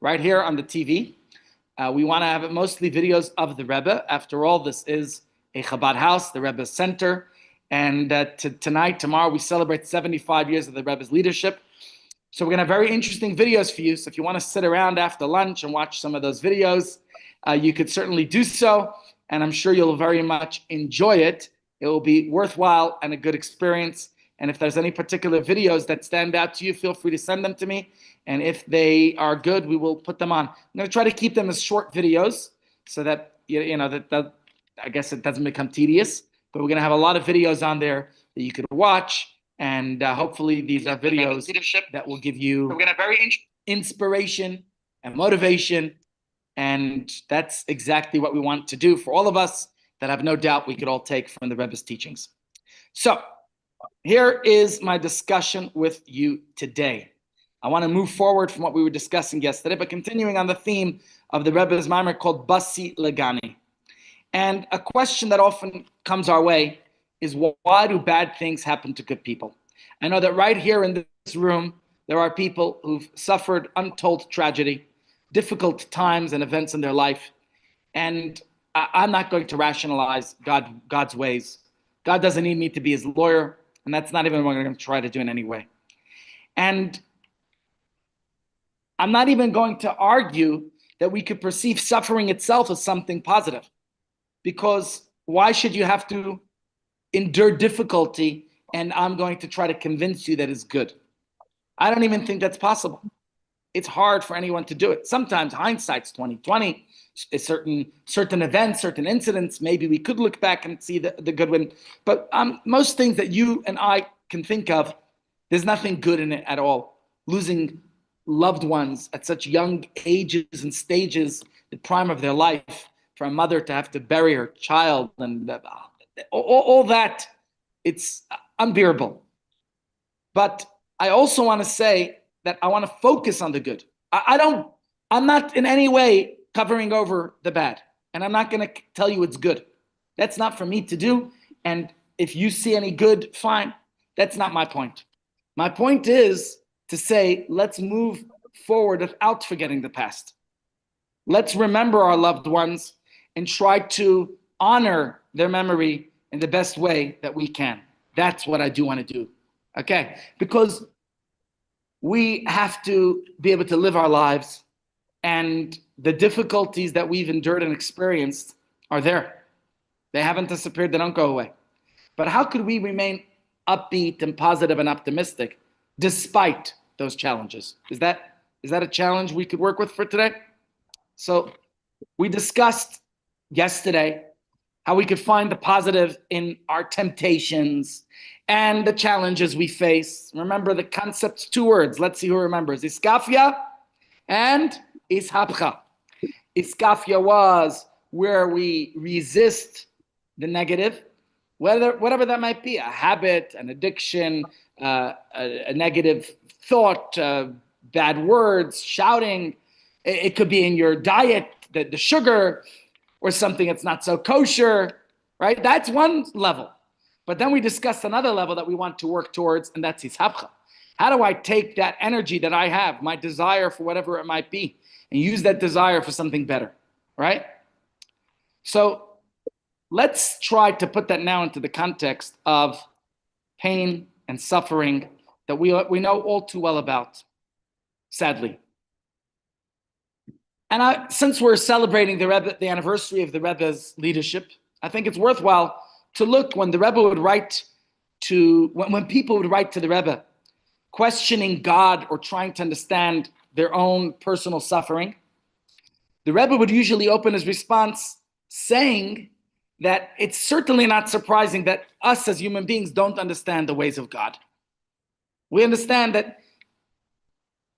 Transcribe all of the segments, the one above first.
right here on the TV. We want to have mostly videos of the Rebbe. After all, this is a Chabad house, the Rebbe's center. And tonight, tomorrow, we celebrate 75 years of the Rebbe's leadership. So we're going to have very interesting videos for you. So if you want to sit around after lunch and watch some of those videos, you could certainly do so. And I'm sure you'll very much enjoy it. It will be worthwhile and a good experience. And if there's any particular videos that stand out to you, feel free to send them to me. And if they are good, we will put them on. I'm going to try to keep them as short videos so that, that I guess it doesn't become tedious. But we're going to have a lot of videos on there that you could watch. And hopefully these are videos that will give you inspiration and motivation. And that's exactly what we want to do for all of us that I have no doubt we could all take from the Rebbe's teachings. So here is my discussion with you today. I want to move forward from what we were discussing yesterday, but continuing on the theme of the Rebbe's Maimer called Basi Legani. And a question that often comes our way is, why do bad things happen to good people? I know that right here in this room, there are people who've suffered untold tragedy, difficult times and events in their life. And I'm not going to rationalize God's ways. God doesn't need me to be his lawyer, and that's not even what I'm going to try to do in any way. And I'm not even going to argue that we could perceive suffering itself as something positive, because why should you have to endure difficulty and I'm going to try to convince you that it's good? I don't even think that's possible. It's hard for anyone to do it. Sometimes hindsight's 20/20. Certain events, certain incidents, maybe we could look back and see the good one. But most things that you and I can think of, there's nothing good in it at all. Losing loved ones at such young ages and stages, the prime of their life, for a mother to have to bury her child and all that, it's unbearable. But I also want to say that I want to focus on the good. I'm not in any way covering over the bad. And I'm not going to tell you it's good. That's not for me to do. And if you see any good, fine. That's not my point. My point is to say, let's move forward without forgetting the past. Let's remember our loved ones and try to honor their memory in the best way that we can. That's what I do want to do. Okay? Because we have to be able to live our lives, and the difficulties that we've endured and experienced are there. They haven't disappeared. They don't go away. But how could we remain upbeat and positive and optimistic despite those challenges? Is that a challenge we could work with for today? So we discussed yesterday how we could find the positive in our temptations and the challenges we face. Remember the concepts, 2 words. Let's see who remembers. Iskafia and ishapcha. Iskafia was where we resist the negative, whatever that might be, a habit, an addiction, a negative thought, bad words, shouting. It could be in your diet, the sugar, or something that's not so kosher, right? That's one level. But then we discussed another level that we want to work towards, and that's ishapcha. How do I take that energy that I have, my desire for whatever it might be, and use that desire for something better, right? So let's try to put that now into the context of pain and suffering that we know all too well about, sadly. And since we're celebrating the anniversary of the Rebbe's leadership, I think it's worthwhile to look when the Rebbe would write when people would write to the Rebbe, questioning God or trying to understand their own personal suffering. The Rebbe would usually open his response saying that it's certainly not surprising that us as human beings don't understand the ways of God. We understand that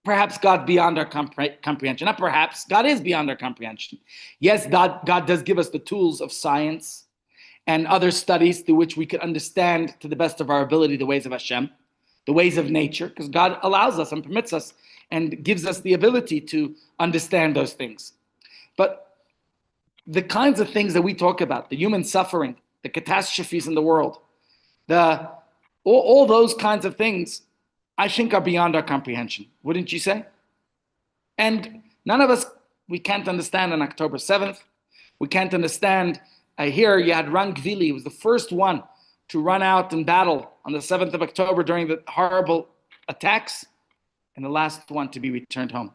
perhaps God beyond our comprehension. Not perhaps, God is beyond our comprehension. Yes, God does give us the tools of science and other studies through which we could understand to the best of our ability the ways of Hashem, the ways of nature, because God allows us and permits us and gives us the ability to understand those things. But the kinds of things that we talk about, the human suffering, the catastrophes in the world, all those kinds of things, I think are beyond our comprehension, wouldn't you say? And None of us, we can't understand on October 7th. We can't understand. Here you had Ran Gvili, who was the first one to run out in battle on the 7th of October during the horrible attacks, and the last one to be returned home.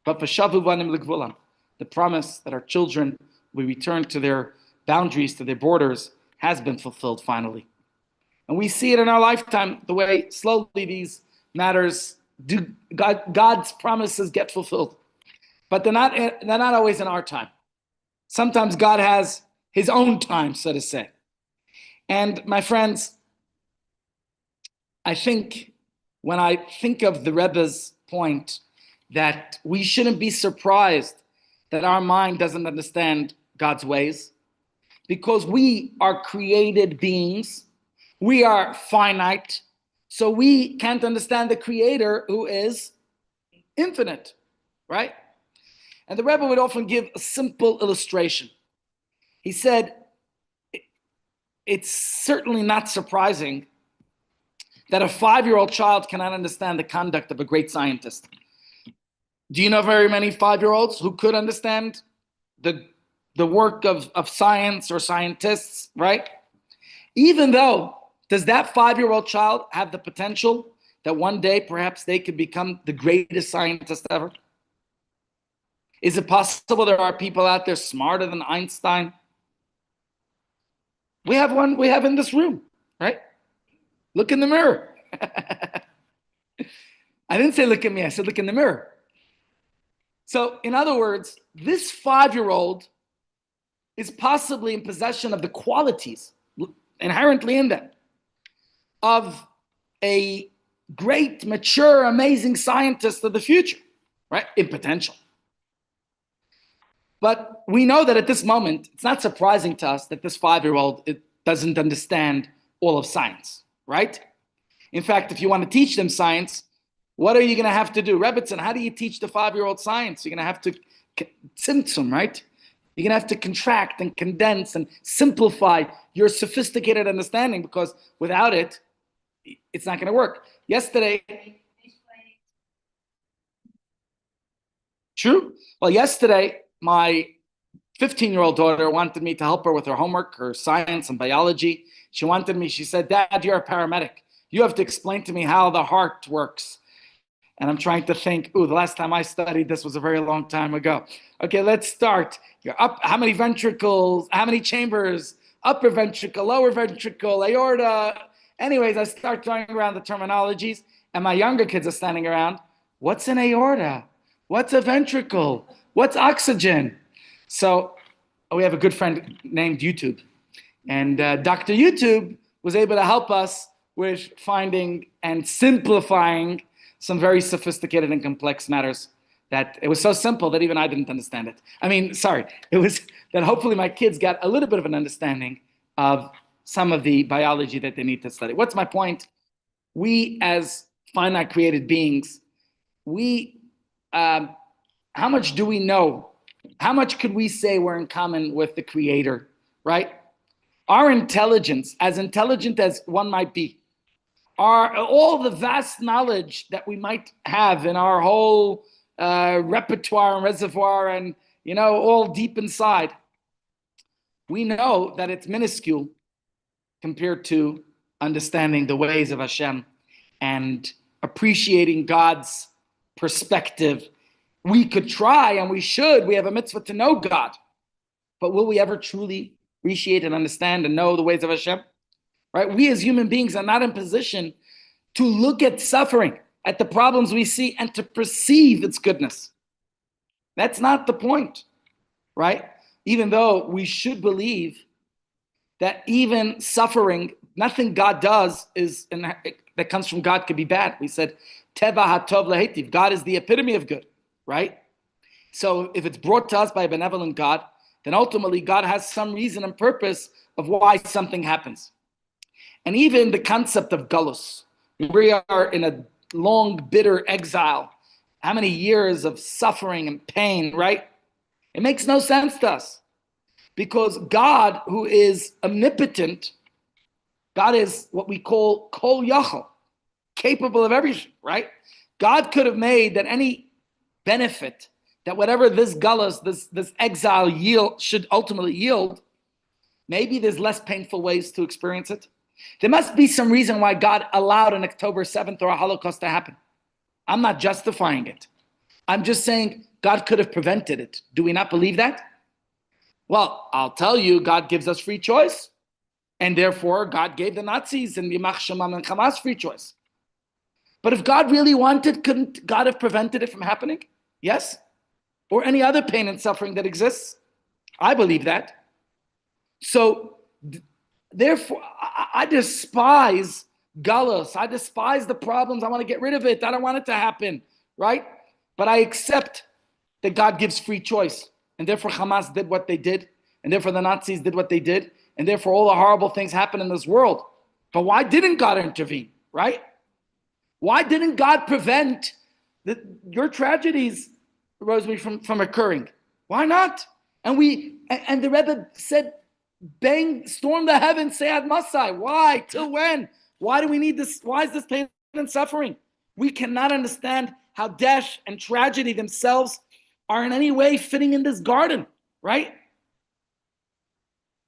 But the promise that our children will return to their boundaries, to their borders, has been fulfilled finally. And we see it in our lifetime, the way slowly these matters do, God's promises get fulfilled. But they're not always in our time. Sometimes God has his own time, so to say. And my friends, I think when I think of the Rebbe's point that we shouldn't be surprised that our mind doesn't understand God's ways, because we are created beings, we are finite, so we can't understand the Creator who is infinite, right? And the Rebbe would often give a simple illustration. He said, it's certainly not surprising that a 5-year-old child cannot understand the conduct of a great scientist. Do you know very many 5-year-olds who could understand the work of science or scientists, right? Even though, does that 5-year-old child have the potential that one day perhaps they could become the greatest scientist ever? Is it possible there are people out there smarter than Einstein? We have one, we have in this room, right? Look in the mirror. I didn't say look at me, I said look in the mirror. So in other words, this 5-year-old is possibly in possession of the qualities inherently in them of a great, mature, amazing scientist of the future, right? In potential. But we know that at this moment, it's not surprising to us that this 5-year-old doesn't understand all of science, right? In fact, if you want to teach them science, what are you going to have to do? Rebbitzin, how do you teach the 5-year-old science? You're going to have to tzimtzum, right? You're going to have to contract and condense and simplify your sophisticated understanding, because without it, it's not going to work. Yesterday, true. Well, yesterday, my 15-year-old daughter wanted me to help her with her homework, her science and biology. She wanted me, she said, Dad, you're a paramedic. You have to explain to me how the heart works. And I'm trying to think, the last time I studied this was a very long time ago. Okay, let's start. You're up, how many ventricles, how many chambers, upper ventricle, lower ventricle, aorta. Anyways, I start throwing around the terminologies, and my younger kids are standing around. What's an aorta? What's a ventricle? What's oxygen? So we have a good friend named YouTube. And Dr. YouTube was able to help us with finding and simplifying some very sophisticated and complex matters that it was so simple that even I didn't understand it. It was that hopefully my kids got a little bit of an understanding of some of the biology that they need to study. What's my point? We as finite created beings, how much do we know? How much could we say we're in common with the Creator, right? Our intelligence, as intelligent as one might be, all the vast knowledge that we might have in our whole repertoire and reservoir and, all deep inside, we know that it's minuscule compared to understanding the ways of Hashem and appreciating God's perspective. We could try and we should. We have a mitzvah to know God. But will we ever truly appreciate and understand and know the ways of Hashem? Right? We as human beings are not in position to look at suffering, at the problems we see, and to perceive its goodness. That's not the point, right? Even though we should believe that even suffering, nothing God does that comes from God could be bad. We said, Teva hatov lahetiv. God is the epitome of good, right? So if it's brought to us by a benevolent God, then ultimately God has some reason and purpose of why something happens. And even the concept of galus, we are in a long, bitter exile. How many years of suffering and pain, right? It makes no sense to us. Because God, who is omnipotent, God is what we call kol yachol, capable of everything, right? God could have made that any benefit that whatever this galus, this exile should ultimately yield, maybe there's less painful ways to experience it. There must be some reason why God allowed an October 7th or a Holocaust to happen. I'm not justifying it. I'm just saying God could have prevented it. Do we not believe that? Well, I'll tell you, God gives us free choice. And therefore, God gave the Nazis and Yamach Shemam and Hamas free choice. But if God really wanted, couldn't God have prevented it from happening? Yes? Or any other pain and suffering that exists? I believe that. So, therefore, I despise galus. I despise the problems. I want to get rid of it. I don't want it to happen, right? But I accept that God gives free choice. And therefore, Hamas did what they did. And therefore, the Nazis did what they did. And therefore, all the horrible things happen in this world. But why didn't God intervene, right? Why didn't God prevent your tragedies, Rosemary, from occurring? Why not? And the Rebbe said, bang, storm the heavens, say Ad Masai. Why? Till when? Why do we need this? Why is this pain and suffering? We cannot understand how death and tragedy themselves are in any way fitting in this garden, right?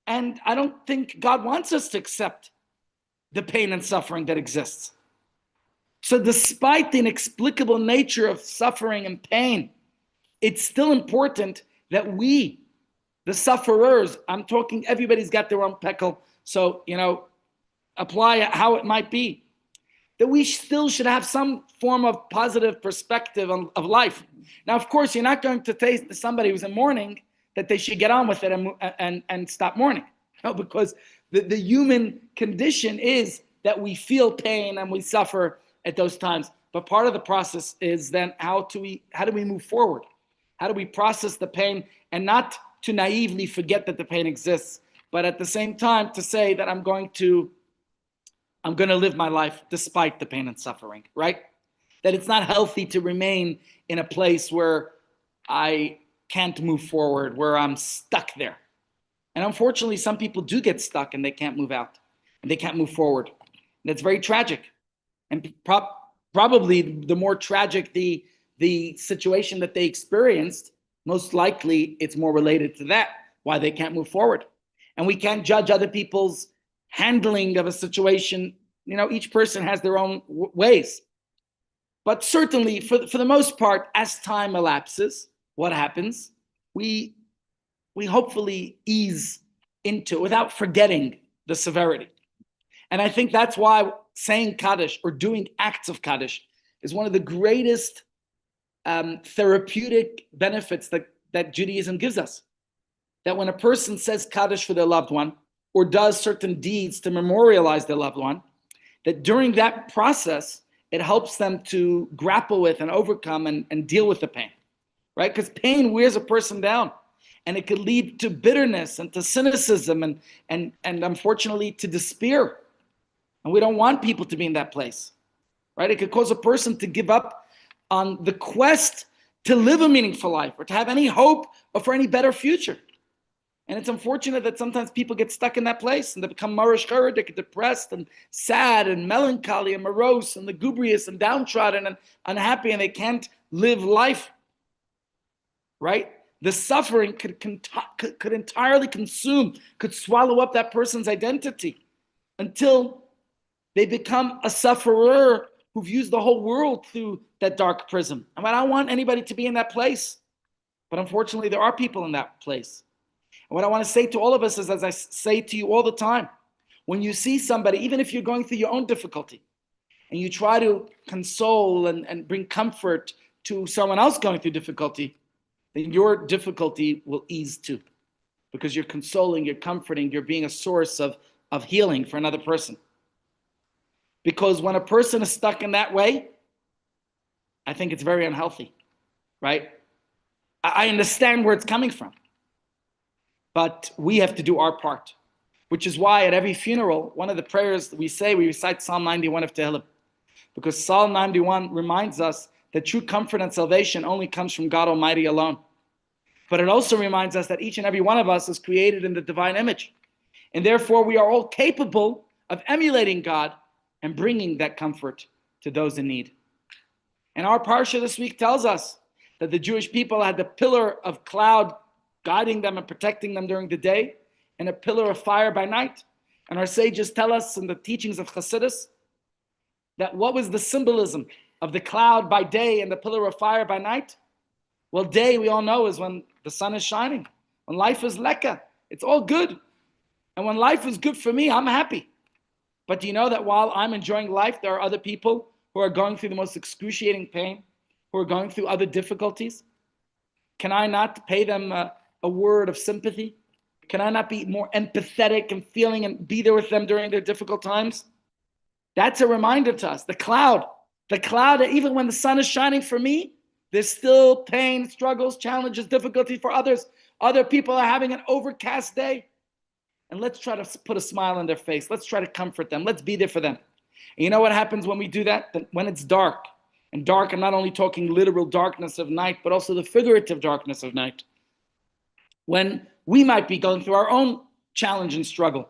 And I don't think God wants us to accept the pain and suffering that exists. So despite the inexplicable nature of suffering and pain, it's still important that we, the sufferers, I'm talking, everybody's got their own peckle, so, apply it how it might be, that we still should have some form of positive perspective of life. Now, of course, you're not going to say to somebody who's in mourning that they should get on with it and stop mourning. No, because the human condition is that we feel pain and we suffer at those times. But part of the process is then how do we move forward? How do we process the pain and not to naively forget that the pain exists, but at the same time to say that I'm going to live my life despite the pain and suffering, right? That it's not healthy to remain in a place where I can't move forward, where I'm stuck there. And unfortunately, some people do get stuck and they can't move out and they can't move forward. And it's very tragic. And probably the more tragic the situation that they experienced, most likely it's more related to that, why they can't move forward. And we can't judge other people's handling of a situation. Each person has their own ways. But certainly, for the most part, as time elapses, what happens? We hopefully ease into it without forgetting the severity. And I think that's why saying Kaddish or doing acts of Kaddish is one of the greatest therapeutic benefits that Judaism gives us. That when a person says Kaddish for their loved one or does certain deeds to memorialize their loved one, that during that process, it helps them to grapple with and overcome and deal with the pain, right? Because pain wears a person down, and it could lead to bitterness and to cynicism and unfortunately to despair. And we don't want people to be in that place, right? It could cause a person to give up on the quest to live a meaningful life or to have any hope or for any better future. And it's unfortunate that sometimes people get stuck in that place and they become marish chara, they get depressed and sad and melancholy and morose and lugubrious and downtrodden and unhappy, and they can't live life, right? The suffering could entirely consume, could swallow up that person's identity until they become a sufferer who views the whole world through that dark prism. I mean, I don't want anybody to be in that place, but unfortunately there are people in that place. And what I want to say to all of us is, as I say to you all the time, when you see somebody, even if you're going through your own difficulty, and you try to console and bring comfort to someone else going through difficulty, then your difficulty will ease too. Because you're consoling, you're comforting, you're being a source of healing for another person. Because when a person is stuck in that way, I think it's very unhealthy, right? I understand where it's coming from. But we have to do our part, which is why at every funeral, one of the prayers we recite Psalm 91 of Tehillim. Because Psalm 91 reminds us that true comfort and salvation only comes from God Almighty alone. But it also reminds us that each and every one of us is created in the divine image. And therefore, we are all capable of emulating God and bringing that comfort to those in need. And our parsha this week tells us that the Jewish people had the pillar of cloud guiding them and protecting them during the day, and a pillar of fire by night. And our sages tell us in the teachings of Chassidus that what was the symbolism of the cloud by day and the pillar of fire by night? Well, day, we all know, is when the sun is shining, when life is leka, it's all good. And when life is good for me, I'm happy. But do you know that while I'm enjoying life, there are other people who are going through the most excruciating pain, who are going through other difficulties? Can I not pay them a word of sympathy? Can I not be more empathetic and feeling and be there with them during their difficult times? That's a reminder to us. The cloud, even when the sun is shining for me, there's still pain, struggles, challenges, difficulties for others. Other people are having an overcast day. And let's try to put a smile on their face. Let's try to comfort them. Let's be there for them. And you know what happens when we do that? When it's dark. And dark, I'm not only talking literal darkness of night, but also the figurative darkness of night. When we might be going through our own challenge and struggle,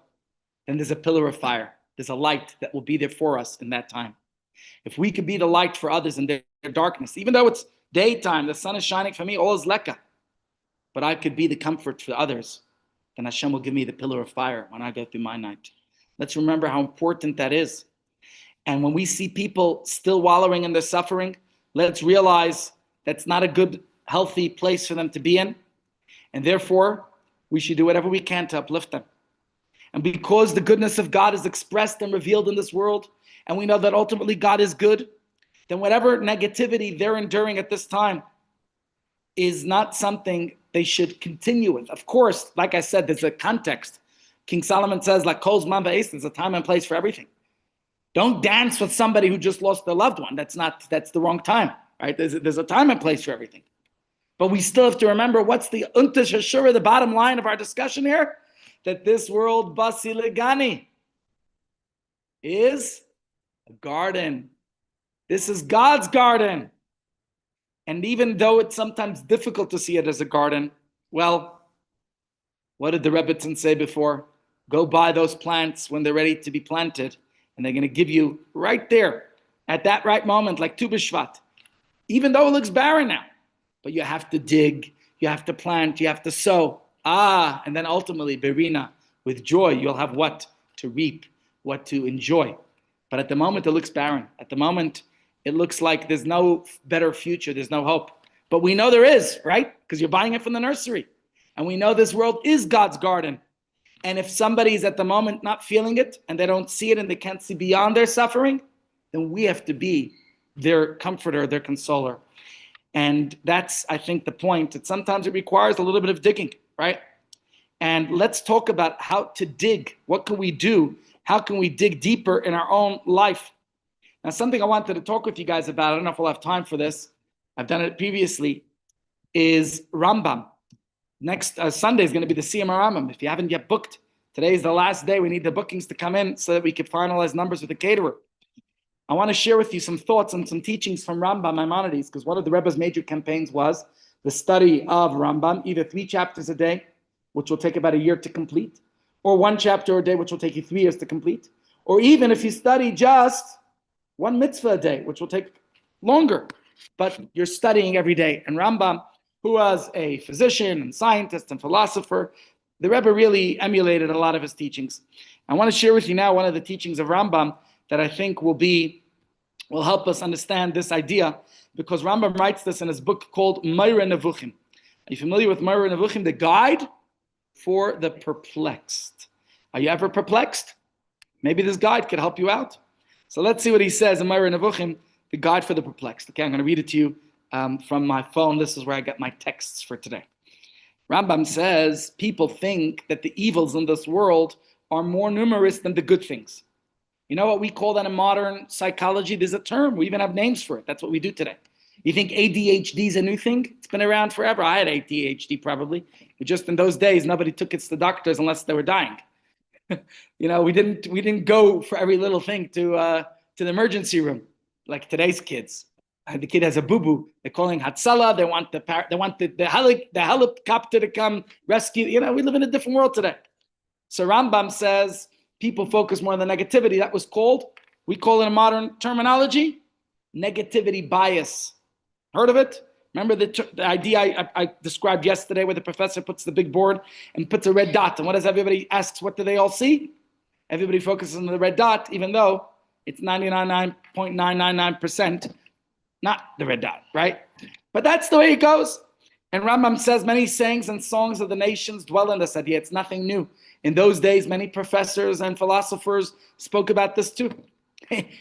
then there's a pillar of fire. There's a light that will be there for us in that time. If we could be the light for others in their darkness, even though it's daytime, the sun is shining for me, all is leka, but I could be the comfort for others, then Hashem will give me the pillar of fire when I go through my night. Let's remember how important that is. And when we see people still wallowing in their suffering, let's realize that's not a good, healthy place for them to be in. And therefore, we should do whatever we can to uplift them. And because the goodness of God is expressed and revealed in this world, and we know that ultimately God is good, then whatever negativity they're enduring at this time is not something they should continue with. Of course, like I said, there's a context. King Solomon says, like Kol's man va'es, there's a time and place for everything. Don't dance with somebody who just lost their loved one. That's the wrong time, right? There's a time and place for everything. But we still have to remember what's the untish hashura, the bottom line of our discussion here, that this world, basiligani, is a garden. This is God's garden. And even though it's sometimes difficult to see it as a garden, well, what did the Rebbetzin say before? Go buy those plants when they're ready to be planted, and they're going to give you right there, at that right moment, like Tu B'Shvat, even though it looks barren now. But you have to dig, you have to plant, you have to sow. And then ultimately, Berina, with joy, you'll have what to reap, what to enjoy. But at the moment, it looks barren. At the moment, it looks like there's no better future, there's no hope. But we know there is, right? Because you're buying it from the nursery. And we know this world is God's garden. And if somebody is at the moment not feeling it, and they don't see it, and they can't see beyond their suffering, then we have to be their comforter, their consoler. And that's, I think, the point. That sometimes it requires a little bit of digging, right? And let's talk about how to dig. What can we do? How can we dig deeper in our own life? Now, something I wanted to talk with you guys about, I don't know if we'll have time for this, I've done it previously, is Rambam. Next Sunday is going to be the Siyum Rambam. If you haven't yet booked, today is the last day. We need the bookings to come in so that we can finalize numbers with the caterer. I want to share with you some thoughts and some teachings from Rambam Maimonides, because one of the Rebbe's major campaigns was the study of Rambam, either 3 chapters a day, which will take about a year to complete, or 1 chapter a day, which will take you 3 years to complete, or even if you study just 1 mitzvah a day, which will take longer, but you're studying every day. And Rambam, who was a physician and scientist and philosopher, the Rebbe really emulated a lot of his teachings. I want to share with you now one of the teachings of Rambam that I think will help us understand this idea, because Rambam writes this in his book called Moreh Nevuchim. Are you familiar with Moreh Nevuchim, the guide for the perplexed? Are you ever perplexed? Maybe this guide could help you out. So let's see what he says in Moreh Nevuchim, the guide for the perplexed. Okay, I'm going to read it to you from my phone. This is where I got my texts for today. Rambam says, people think that the evils in this world are more numerous than the good things. You know what we call that in modern psychology? There's a term. We even have names for it. That's what we do today. You think ADHD is a new thing? It's been around forever. I had ADHD probably. But just in those days, nobody took it to the doctors unless they were dying. We didn't go for every little thing to the emergency room like today's kids. The kid has a boo-boo. They're calling Hatzalah. They want the helicopter to come rescue. We live in a different world today. So Rambam says people focus more on the negativity. That was we call it in modern terminology, negativity bias. Heard of it? Remember the idea I described yesterday where the professor puts the big board and puts a red dot. And what does everybody asks? What do they all see? Everybody focuses on the red dot, even though it's 99.999% not the red dot, right? But that's the way it goes. And Rambam says many sayings and songs of the nations dwell on this idea. It's nothing new. In those days, many professors and philosophers spoke about this too.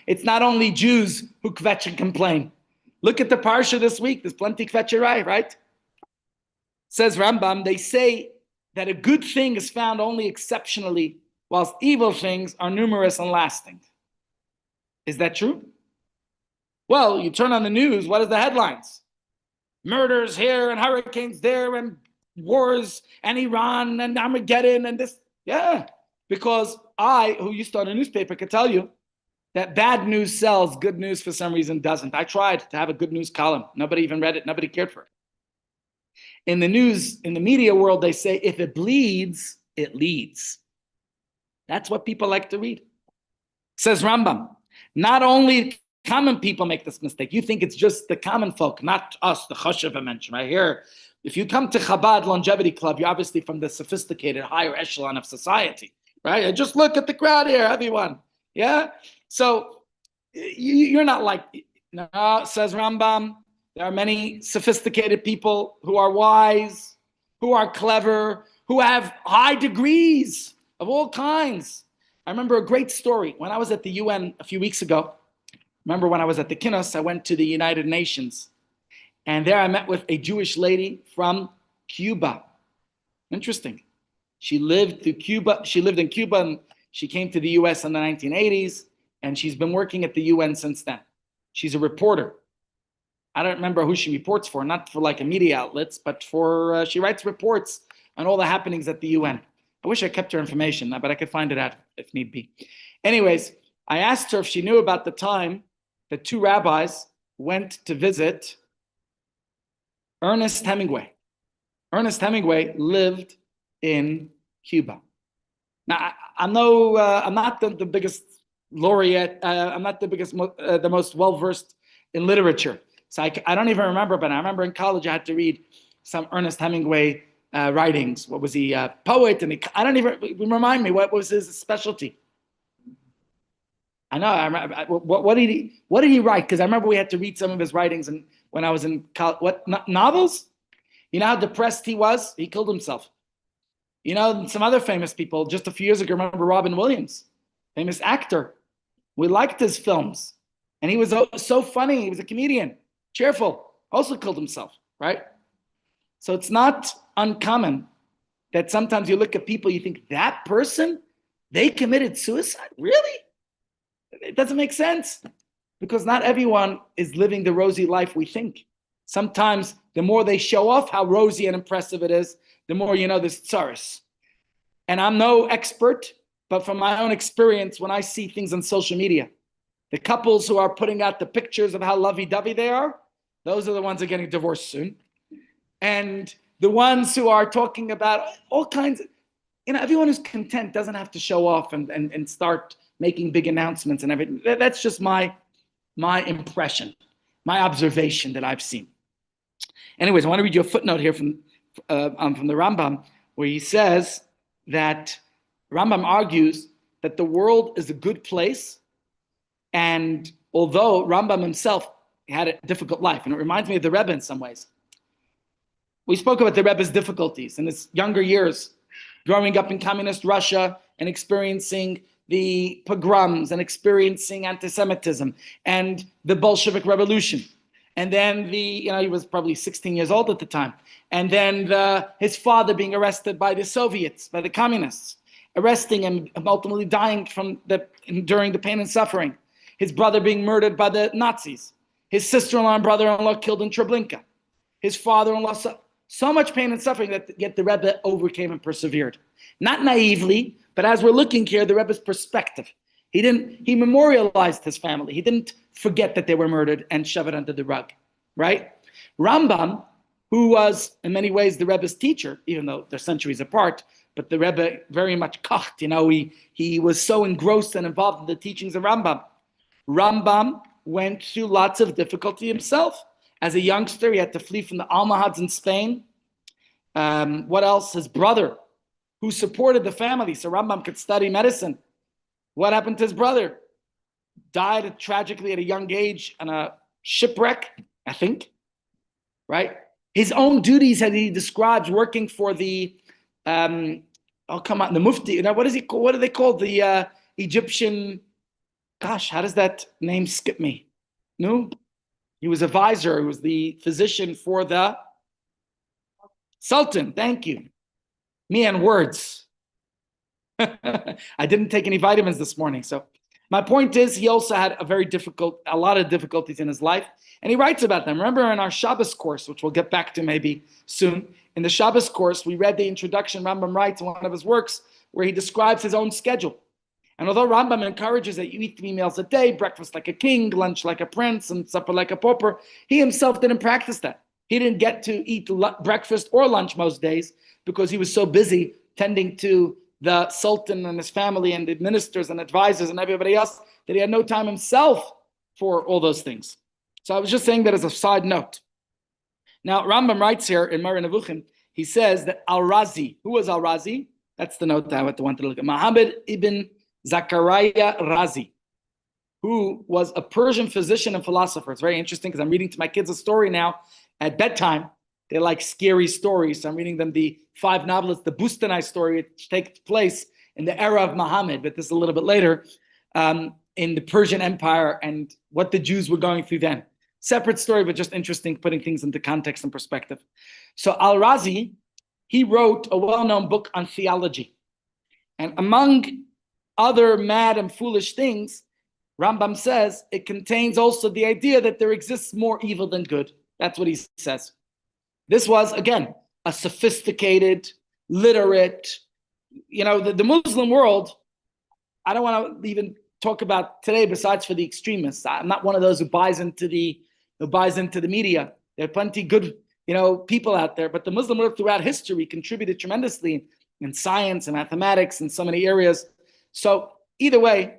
It's not only Jews who kvetch and complain. Look at the parsha this week. There's plenty kvetcherai, right? Says Rambam, they say that a good thing is found only exceptionally, whilst evil things are numerous and lasting. Is that true? Well, you turn on the news, what are the headlines? Murders here and hurricanes there and wars and Iran and Armageddon and this. Yeah, because I, who used to own a newspaper, could tell you that bad news sells, good news for some reason doesn't. I tried to have a good news column. Nobody even read it. Nobody cared for it. In the news, in the media world, they say, if it bleeds, it leads. That's what people like to read. Says Rambam, not only common people make this mistake. You think it's just the common folk, not us, the chashuv mention right here. If you come to Chabad Longevity Club, you're obviously from the sophisticated, higher echelon of society, right? And just look at the crowd here, everyone. Yeah? So you're not like, no, says Rambam, there are many sophisticated people who are wise, who are clever, who have high degrees of all kinds. I remember a great story. When I was at the UN a few weeks ago, remember when I was at the Kinnos, I went to the United Nations. And there I met with a Jewish lady from Cuba. Interesting. She lived in Cuba and she came to the US in the 1980s. And she's been working at the UN since then. She's a reporter. I don't remember who she reports for, not for like a media outlets, but for, she writes reports on all the happenings at the UN. I wish I kept her information, but I could find it out if need be. Anyways, I asked her if she knew about the time that two rabbis went to visit Ernest Hemingway. Ernest Hemingway lived in Cuba. Now, I'm not the biggest laureate. I'm not the biggest, the most well-versed in literature. So I don't even remember, but I remember in college I had to read some Ernest Hemingway writings. What was he, poet? And I don't even, remind me, what was his specialty? I know. What did he write? Because I remember we had to read some of his writings, and when I was in college, novels? You know how depressed he was? He killed himself. You know, some other famous people. Just a few years ago, remember Robin Williams, famous actor. We liked his films, and he was so funny. He was a comedian, cheerful. Also killed himself, right? So it's not uncommon that sometimes you look at people, you think that person, they committed suicide? Really? It doesn't make sense, because not everyone is living the rosy life we think. Sometimes the more they show off how rosy and impressive it is, the more you know there's tsaris. And I'm no expert, but from my own experience, when I see things on social media, the couples who are putting out the pictures of how lovey-dovey they are, those are the ones who are getting divorced soon. And the ones who are talking about all kinds of, everyone who's content doesn't have to show off and start making big announcements and everything. That's just my impression, my observation that I've seen. Anyways, I want to read you a footnote here from the Rambam, where he says that Rambam argues that the world is a good place, and although Rambam himself had a difficult life, and it reminds me of the Rebbe in some ways. We spoke about the Rebbe's difficulties in his younger years, growing up in communist Russia and experiencing the pogroms and experiencing anti-Semitism and the Bolshevik Revolution. And then he was probably 16 years old at the time. And then his father being arrested by the Soviets, by the communists, arresting him, ultimately dying during the pain and suffering. His brother being murdered by the Nazis. His sister-in-law and brother-in-law killed in Treblinka. His father-in-law, so much pain and suffering that yet the Rebbe overcame and persevered. Not naively, but as we're looking here, the Rebbe's perspective. He memorialized his family. He didn't forget that they were murdered and shove it under the rug, right? Rambam, who was in many ways the Rebbe's teacher, even though they're centuries apart, but the Rebbe very much kocht, he was so engrossed and involved in the teachings of Rambam. Rambam went through lots of difficulty himself. As a youngster, he had to flee from the Almohads in Spain. What else? His brother, who supported the family, so Rambam could study medicine. What happened to his brother? Died tragically at a young age in a shipwreck, I think, right? His own duties that he describes working for the, the Mufti, what is he called? What are they called? The Egyptian, gosh, how does that name skip me? No? He was a visor, he was the physician for the Sultan, thank you. Me and words. I didn't take any vitamins this morning, so my point is, he also had a lot of difficulties in his life, and he writes about them. Remember in our Shabbos course, which we'll get back to maybe soon, in the Shabbos course, we read the introduction. Rambam writes in one of his works where he describes his own schedule. And although Rambam encourages that you eat 3 meals a day, breakfast like a king, lunch like a prince, and supper like a pauper, he himself didn't practice that. He didn't get to eat breakfast or lunch most days because he was so busy tending to the Sultan and his family and the ministers and advisors and everybody else that he had no time himself for all those things. So I was just saying that as a side note. Now, Rambam writes here in Moreh Nevuchim, he says that Al-Razi, who was Al-Razi? That's the note that I wanted to look at. Muhammad ibn Zachariah Razi, who was a Persian physician and philosopher. It's very interesting because I'm reading to my kids a story now at bedtime. They like scary stories. So I'm reading them the 5 novelists, the Bustanai story, which takes place in the era of Muhammad, but this is a little bit later, in the Persian Empire and what the Jews were going through then. Separate story, but just interesting, putting things into context and perspective. So Al-Razi, he wrote a well-known book on theology. And among other mad and foolish things, Rambam says it contains also the idea that there exists more evil than good. That's what he says. This was, again, a sophisticated, literate, the Muslim world. I don't want to even talk about today besides for the extremists. I'm not one of those who buys into the media. There are plenty good, people out there, but the Muslim world throughout history contributed tremendously in science and mathematics in so many areas. So either way,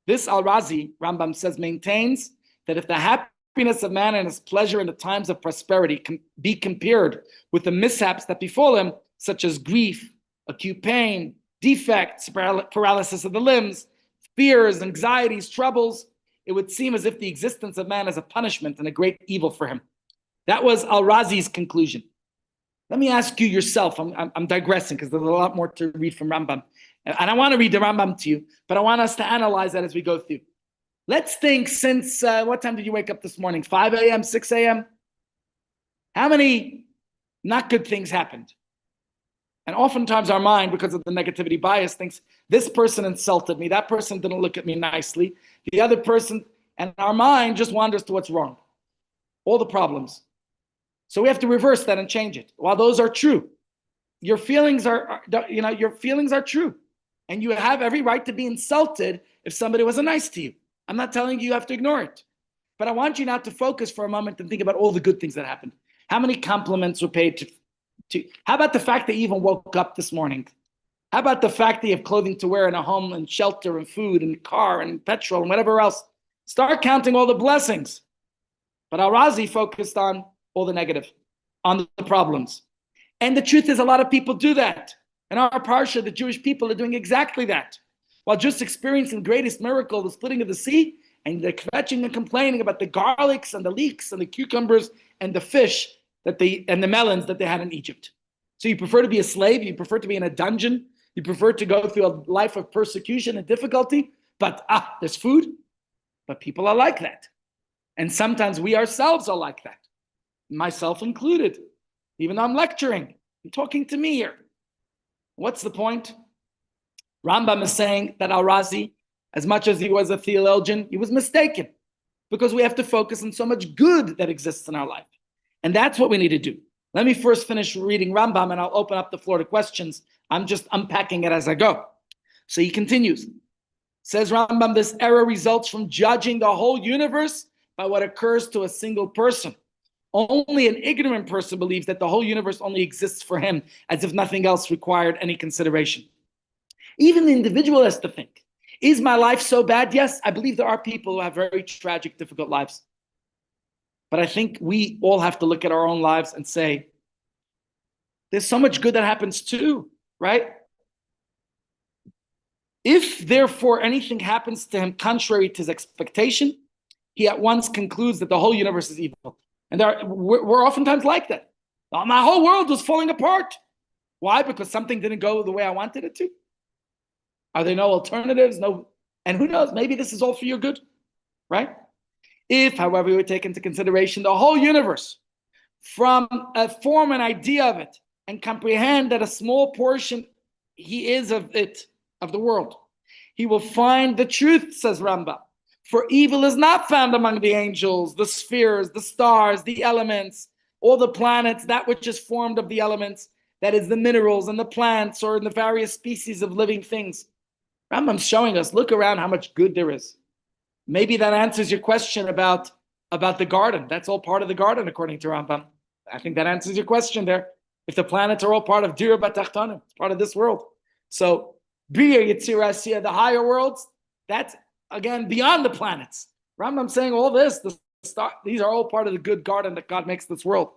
this Al-Razi, Rambam says, maintains that if the happiness of man and his pleasure in the times of prosperity can be compared with the mishaps that befall him, such as grief, acute pain, defects, paralysis of the limbs, fears, anxieties, troubles, it would seem as if the existence of man is a punishment and a great evil for him. That was Al-Razi's conclusion. Let me ask you yourself, I'm digressing because there's a lot more to read from Rambam. And I want to read the Rambam to you, but I want us to analyze that as we go through. Let's think since, what time did you wake up this morning? 5 a.m., 6 a.m.? How many not good things happened? And oftentimes our mind, because of the negativity bias, thinks this person insulted me, that person didn't look at me nicely, the other person, and our mind just wanders to what's wrong. All the problems. So we have to reverse that and change it. While those are true, your feelings are true. And you have every right to be insulted if somebody wasn't nice to you. I'm not telling you have to ignore it. But I want you now to focus for a moment and think about all the good things that happened. How many compliments were paid to how about the fact that you even woke up this morning? How about the fact that you have clothing to wear and a home and shelter and food and car and petrol and whatever else? Start counting all the blessings. But Al-Razi focused on all the negative, on the problems. And the truth is a lot of people do that. In our parsha, the Jewish people are doing exactly that. While just experiencing the greatest miracle, the splitting of the sea, and they're kvetching and complaining about the garlics and the leeks and the cucumbers and the fish and the melons that they had in Egypt. So you prefer to be a slave, you prefer to be in a dungeon, you prefer to go through a life of persecution and difficulty, but there's food. But people are like that. And sometimes we ourselves are like that, myself included. Even though I'm lecturing, you're talking to me here. What's the point? Rambam is saying that Al-Razi, as much as he was a theologian, he was mistaken, because we have to focus on so much good that exists in our life. And that's what we need to do. Let me first finish reading Rambam and I'll open up the floor to questions. I'm just unpacking it as I go. So he continues. Says Rambam, this error results from judging the whole universe by what occurs to a single person. Only an ignorant person believes that the whole universe only exists for him, as if nothing else required any consideration. Even the individual has to think, is my life so bad? Yes, I believe there are people who have very tragic, difficult lives. But I think we all have to look at our own lives and say, there's so much good that happens too, right? If therefore anything happens to him contrary to his expectation, he at once concludes that the whole universe is evil. And we're oftentimes like that. My whole world was falling apart. Why? Because something didn't go the way I wanted it to? Are there no alternatives? No. And who knows? Maybe this is all for your good, right? If, however, we take into consideration the whole universe from a form and idea of it and comprehend that a small portion he is of it, of the world, he will find the truth, says Rambam. For evil is not found among the angels, the spheres, the stars, the elements, all the planets, that which is formed of the elements, that is the minerals and the plants or in the various species of living things. Rambam's showing us, look around how much good there is. Maybe that answers your question about the garden. That's all part of the garden, according to Rambam. I think that answers your question there. If the planets are all part of Dira Batachtanim, it's part of this world. So, Bria Yetzirah Asiyah, the higher worlds, that's, again, beyond the planets. Rambam saying all this, these are all part of the good garden that God makes this world.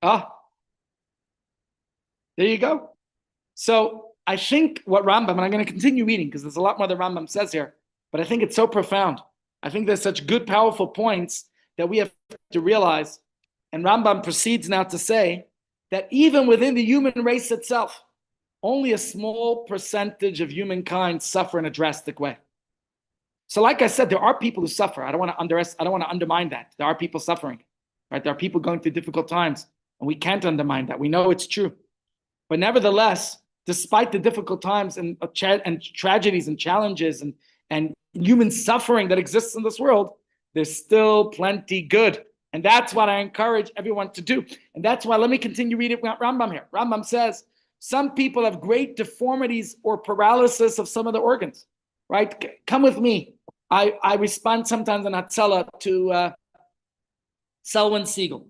There you go. So I think what Rambam, and I'm going to continue reading because there's a lot more that Rambam says here, but I think it's so profound. I think there's such good, powerful points that we have to realize. And Rambam proceeds now to say that even within the human race itself, only a small percentage of humankind suffer in a drastic way. So like I said, there are people who suffer. I don't want to undermine that. There are people suffering, right? There are people going through difficult times, and we can't undermine that. We know it's true. But nevertheless, despite the difficult times and tragedies and challenges and human suffering that exists in this world, there's still plenty good. And that's what I encourage everyone to do. And that's why, let me continue reading Rambam here. Rambam says, some people have great deformities or paralysis of some of the organs, right? Come with me. I respond sometimes in Hatzalah to Selwyn Siegel.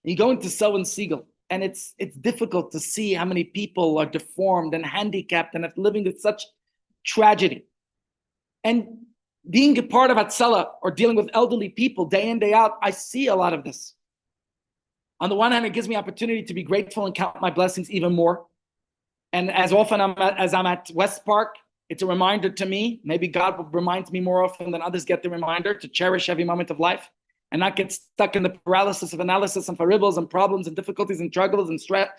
You go into Selwyn Siegel, and it's difficult to see how many people are deformed and handicapped and living with such tragedy. And being a part of Hatzalah or dealing with elderly people day in, day out, I see a lot of this. On the one hand, it gives me opportunity to be grateful and count my blessings even more. And as often as I'm at West Park, it's a reminder to me, maybe God reminds me more often than others get the reminder to cherish every moment of life and not get stuck in the paralysis of analysis and foibles and problems and difficulties and struggles and stress.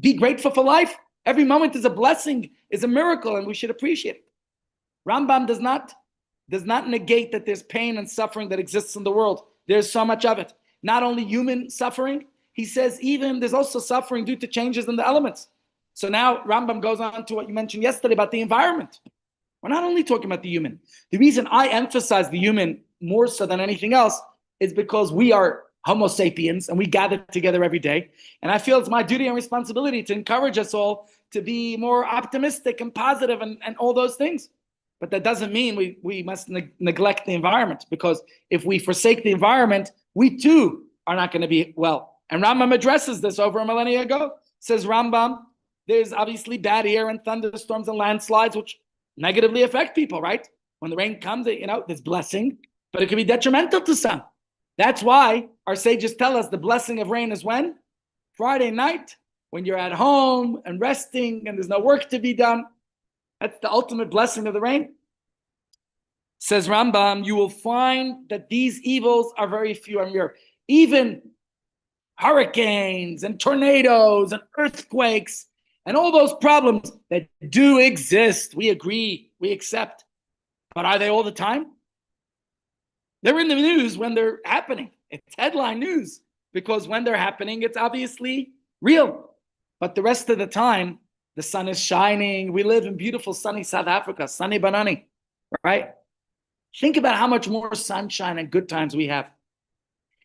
Be grateful for life. Every moment is a blessing, is a miracle, and we should appreciate it. Rambam does not negate that there's pain and suffering that exists in the world. There's so much of it. Not only human suffering, he says even there's also suffering due to changes in the elements. So now Rambam goes on to what you mentioned yesterday about the environment. We're not only talking about the human. The reason I emphasize the human more so than anything else is because we are Homo sapiens and we gather together every day. And I feel it's my duty and responsibility to encourage us all to be more optimistic and positive and all those things. But that doesn't mean we must neglect the environment, because if we forsake the environment, we too are not going to be well. And Rambam addresses this over a millennia ago. Says Rambam, there's obviously bad air and thunderstorms and landslides, which negatively affect people, right? When the rain comes, there's blessing, but it can be detrimental to some. That's why our sages tell us the blessing of rain is when? Friday night, when you're at home and resting and there's no work to be done. That's the ultimate blessing of the rain. Says Rambam, you will find that these evils are very few and rare. Even hurricanes and tornadoes and earthquakes and all those problems that do exist, we agree, we accept. But are they all the time? They're in the news when they're happening. It's headline news, because when they're happening, it's obviously real. But the rest of the time, the sun is shining. We live in beautiful, sunny South Africa, sunny Banani, right? Think about how much more sunshine and good times we have.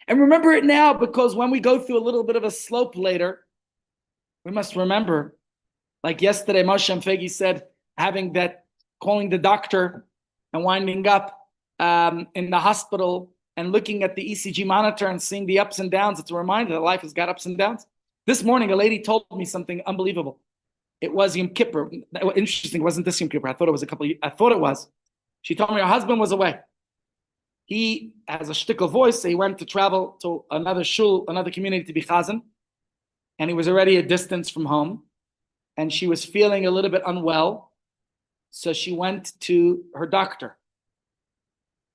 And remember it now, because when we go through a little bit of a slope later, we must remember, like yesterday, Moshe Fegi said, calling the doctor and winding up in the hospital and looking at the ECG monitor and seeing the ups and downs. It's a reminder that life has got ups and downs. This morning, a lady told me something unbelievable. It was Yom Kippur. Interesting, it wasn't this Yom Kippur. I thought it was. She told me her husband was away. he has a shtickle voice, so he went to travel to another shul, another community to be chazan, and he was already a distance from home, and she was feeling a little bit unwell, so she went to her doctor.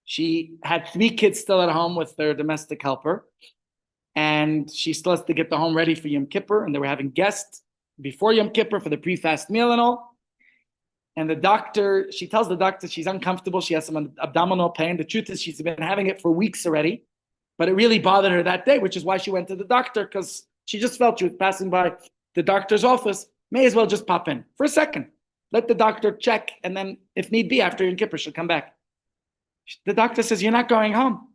She had 3 kids still at home with their domestic helper, and she still has to get the home ready for Yom Kippur, and they were having guests before Yom Kippur for the pre-fast meal and all. And the doctor, she tells the doctor she's uncomfortable, she has some abdominal pain. The truth is she's been having it for weeks already, but it really bothered her that day, which is why she went to the doctor, because she just felt she was passing by the doctor's office, may as well just pop in for a second. Let the doctor check, and then if need be, after Yom Kippur, she'll come back. The doctor says, you're not going home.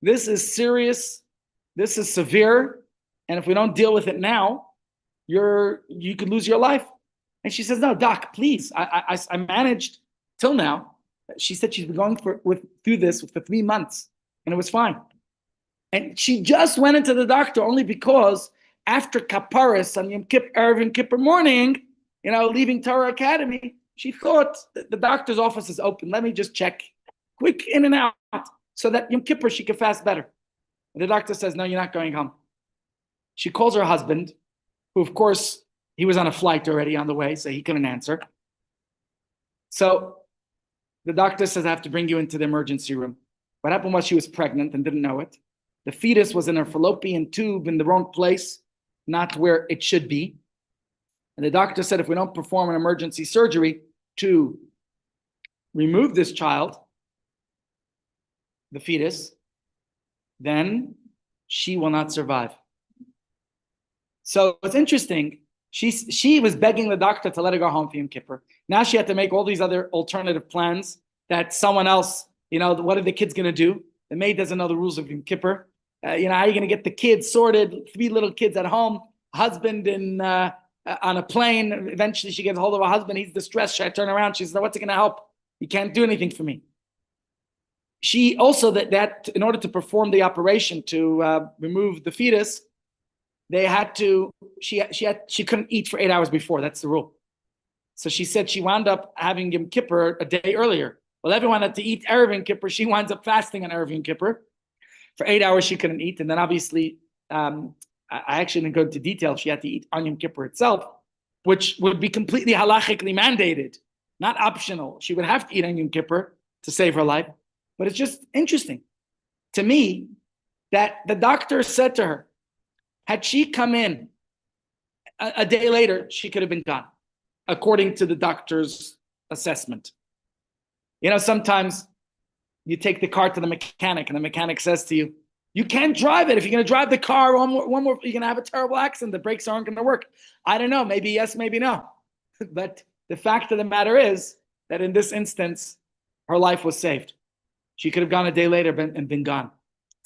This is serious, this is severe, and if we don't deal with it now, you could lose your life. And she says, no, doc, please. I managed till now. She said she's been going through this for 3 months, and it was fine. And she just went into the doctor only because after Kapparis on Yom Kippur, Erev Yom Kippur morning, leaving Torah Academy, she thought the doctor's office is open. Let me just check, quick in and out, so that Yom Kippur she could fast better. And the doctor says, no, you're not going home. She calls her husband, who of course, he was on a flight already on the way, so he couldn't answer. So the doctor says, I have to bring you into the emergency room. What happened was she was pregnant and didn't know it. The fetus was in her fallopian tube in the wrong place, not where it should be. And the doctor said, if we don't perform an emergency surgery to remove this child, the fetus, then she will not survive. So it's interesting. She was begging the doctor to let her go home for Yom Kippur. Now she had to make all these other alternative plans that someone else, what are the kids going to do? The maid doesn't know the rules of Yom Kippur. How are you going to get the kids sorted? 3 little kids at home, husband on a plane. Eventually she gets hold of her husband. He's distressed. Should I turn around? She says, what's it going to help? You can't do anything for me. She also, that in order to perform the operation to remove the fetus, they had to, she couldn't eat for 8 hours before. That's the rule. So she said she wound up having Yom Kippur a day earlier. Well, everyone had to eat Erev Yom Kippur. She winds up fasting on Erev Yom Kippur. For 8 hours, she couldn't eat. And then obviously, I actually didn't go into detail. She had to eat on Yom Kippur itself, which would be completely halachically mandated, not optional. She would have to eat on Yom Kippur to save her life. But it's just interesting to me that the doctor said to her, had she come in a day later, she could have been gone, according to the doctor's assessment. Sometimes you take the car to the mechanic and the mechanic says to you, you can't drive it. If you're going to drive the car, one more, you're going to have a terrible accident. The brakes aren't going to work. I don't know. Maybe yes, maybe no. But the fact of the matter is that in this instance, her life was saved. She could have gone a day later and been gone.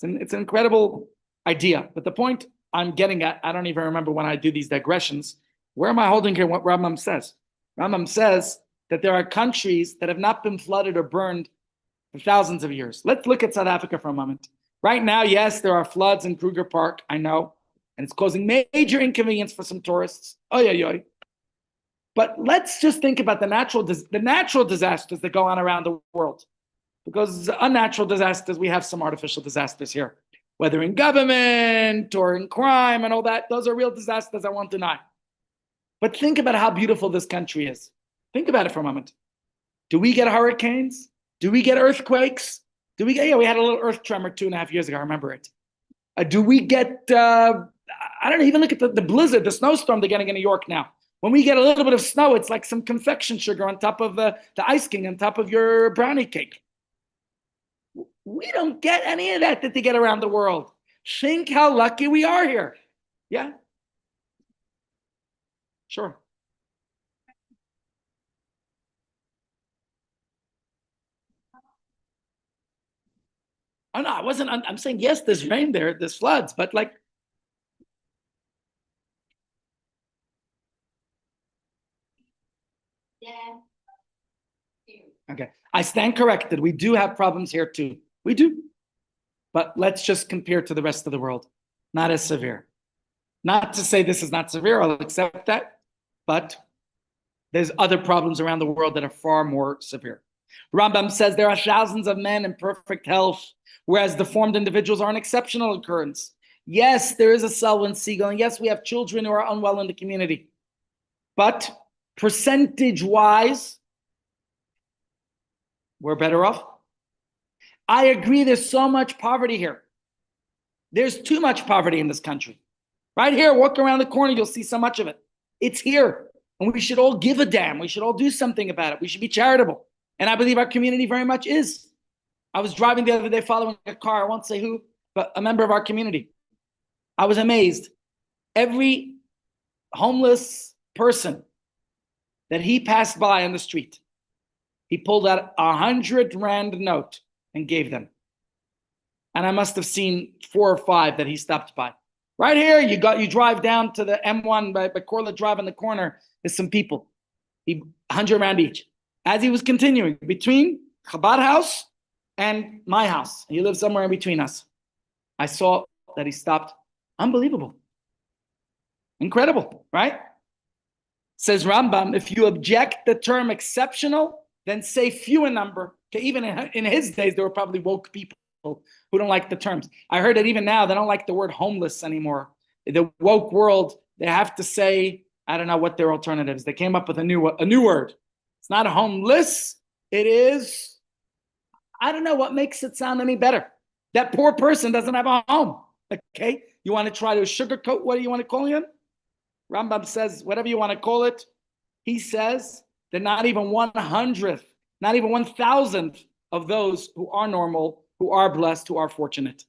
It's an incredible idea. But the point I'm getting at, I don't even remember when I do these digressions. Where am I holding here what Rambam says? Rambam says that there are countries that have not been flooded or burned for thousands of years. Let's look at South Africa for a moment. Right now, yes, there are floods in Kruger Park, I know, and it's causing major inconvenience for some tourists. But let's just think about the natural disasters that go on around the world. Because unnatural disasters, we have some artificial disasters here, whether in government or in crime and all that. Those are real disasters, I won't deny. But think about how beautiful this country is. Think about it for a moment. Do we get hurricanes? Do we get earthquakes? We had a little earth tremor 2.5 years ago, I remember it. Do we get, I don't know, even look at the blizzard, the snowstorm they're getting in New York now. When we get a little bit of snow, it's like some confection sugar on top of the ice king, on top of your brownie cake. We don't get any of that they get around the world. Think how lucky we are here. Yeah? Sure. Oh, no, I'm saying, yes, there's rain there, there's floods, but like. Yeah. Okay, I stand corrected. We do have problems here too. We do. But let's just compare to the rest of the world. Not as severe. Not to say this is not severe, I'll accept that. But there's other problems around the world that are far more severe. Rambam says there are thousands of men in perfect health, whereas deformed individuals are an exceptional occurrence. Yes, there is a Selwyn Siegel, and yes, we have children who are unwell in the community. But percentage-wise, we're better off. I agree there's so much poverty here. There's too much poverty in this country. Right here, walk around the corner, you'll see so much of it. It's here. And we should all give a damn. We should all do something about it. We should be charitable. And I believe our community very much is. I was driving the other day following a car, I won't say who, but a member of our community. I was amazed. Every homeless person that he passed by on the street, he pulled out 100 rand note and gave them. And I must have seen 4 or 5 that he stopped by. Right here, you drive down to the M1 by Corla Drive in the corner, there's some people. 100 rand each. As he was continuing, between Chabad house and my house, he lives somewhere in between us, I saw that he stopped. Unbelievable. Incredible, right? Says Rambam, if you object the term exceptional, then say few in number. Okay, even in his days, there were probably woke people who don't like the terms. I heard that even now, they don't like the word homeless anymore. The woke world, they have to say, I don't know what their alternatives. They came up with a new word. It's not homeless. It is, I don't know what makes it sound any better. That poor person doesn't have a home. Okay, you want to try to sugarcoat what do you want to call him? Rambam says, whatever you want to call it, he says that not even 1/100th, not even 1,000th of those who are normal, who are blessed, who are fortunate.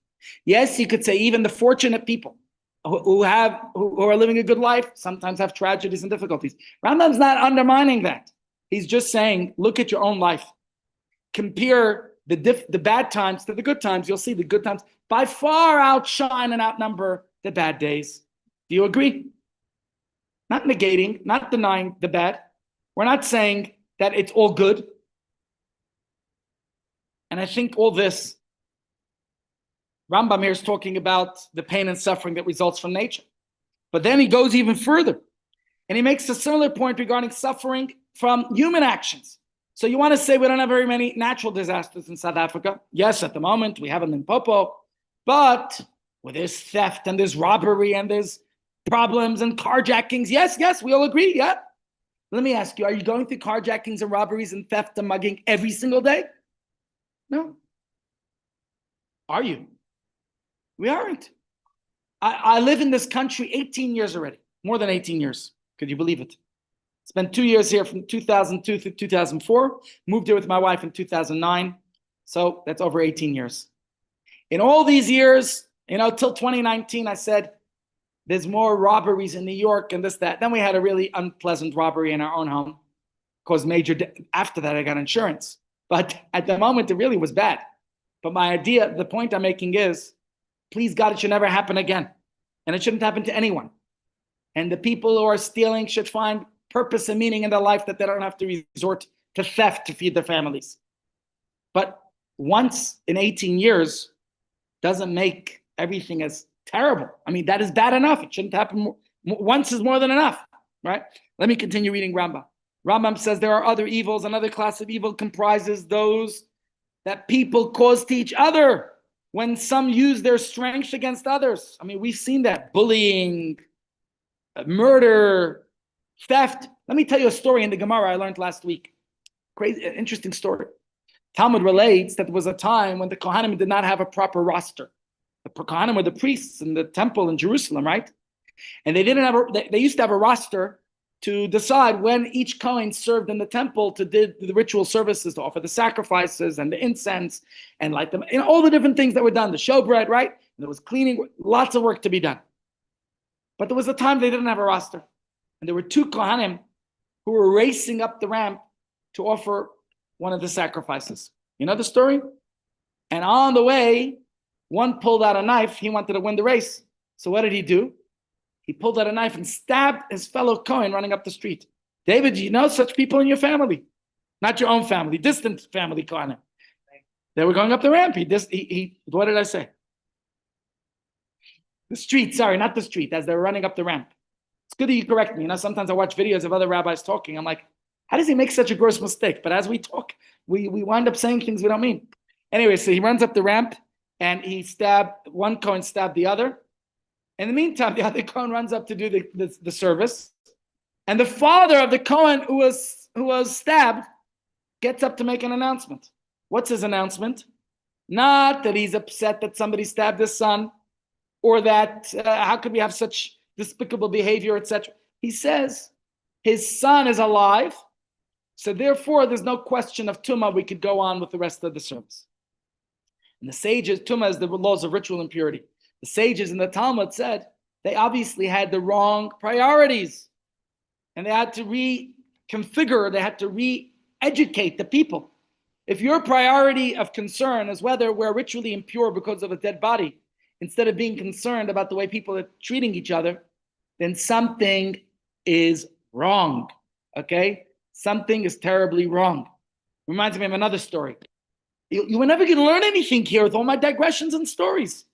Yes, you could say even the fortunate people who are living a good life sometimes have tragedies and difficulties. Rambam's not undermining that. He's just saying, look at your own life. Compare the bad times to the good times. You'll see the good times by far outshine and outnumber the bad days. Do you agree? Not negating, not denying the bad. We're not saying that it's all good. And I think all this, Rambam here is talking about the pain and suffering that results from nature. But then he goes even further. And he makes a similar point regarding suffering from human actions. So you want to say we don't have very many natural disasters in South Africa? Yes, at the moment, we have them in Popo. But well, there's theft and there's robbery and there's problems and carjackings. Yes, we all agree, yeah? Let me ask you, are you going through carjackings and robberies and theft and mugging every single day? No. Are you? We aren't. I live in this country 18 years already, more than 18 years. Could you believe it? Spent 2 years here from 2002 through 2004. Moved here with my wife in 2009. So that's over 18 years. In all these years, till 2019, I said, there's more robberies in New York and this, that. Then we had a really unpleasant robbery in our own home. Caused major, after that I got insurance. But at the moment, it really was bad. But my idea, the point I'm making is, please God, it should never happen again. And it shouldn't happen to anyone. And the people who are stealing should find purpose and meaning in their life that they don't have to resort to theft to feed their families. But once in 18 years doesn't make everything as terrible. I mean, that is bad enough. It shouldn't happen more. Once is more than enough, right? Let me continue reading Rambam. Rambam says there are other evils. Another class of evil comprises those that people cause to each other when some use their strength against others. I mean, we've seen that. Bullying, murder, theft. Let me tell you a story in the Gemara I learned last week. Crazy, interesting story. Talmud relates that there was a time when the Kohanim did not have a proper roster. The Kohanim were the priests in the temple in Jerusalem, right? And they didn't have they used to have a roster to decide when each Kohen served in the temple to do the ritual services, to offer the sacrifices and the incense and light them, all the different things that were done, the showbread, right? And there was cleaning, lots of work to be done. But there was a time they didn't have a roster. And there were 2 Kohanim who were racing up the ramp to offer one of the sacrifices. You know the story? And on the way, one pulled out a knife. He wanted to win the race. So what did he do? He pulled out a knife and stabbed his fellow Kohen running up the street. David, do you know such people in your family? Not your own family, distant family Kohanim. They were going up the ramp. What did I say? The street, sorry, not the street, as they were running up the ramp. It's good that you correct me. Sometimes I watch videos of other rabbis talking. I'm like, How does he make such a gross mistake? But as we talk, we wind up saying things we don't mean. Anyway, so he runs up the ramp and one Kohen stabbed the other. In the meantime, the other Kohen runs up to do the service. And the father of the Kohen who was stabbed gets up to make an announcement. What's his announcement? Not that he's upset that somebody stabbed his son, or that how could we have such despicable behavior, etc. He says his son is alive, so therefore there's no question of tumah. We could go on with the rest of the service. And the sages, tumah is the laws of ritual impurity. The sages in the Talmud said they obviously had the wrong priorities, and they had to reconfigure, they had to re-educate the people. If your priority of concern is whether we're ritually impure because of a dead body, instead of being concerned about the way people are treating each other, then something is wrong, okay? Something is terribly wrong. Reminds me of another story. You were never going to learn anything here with all my digressions and stories.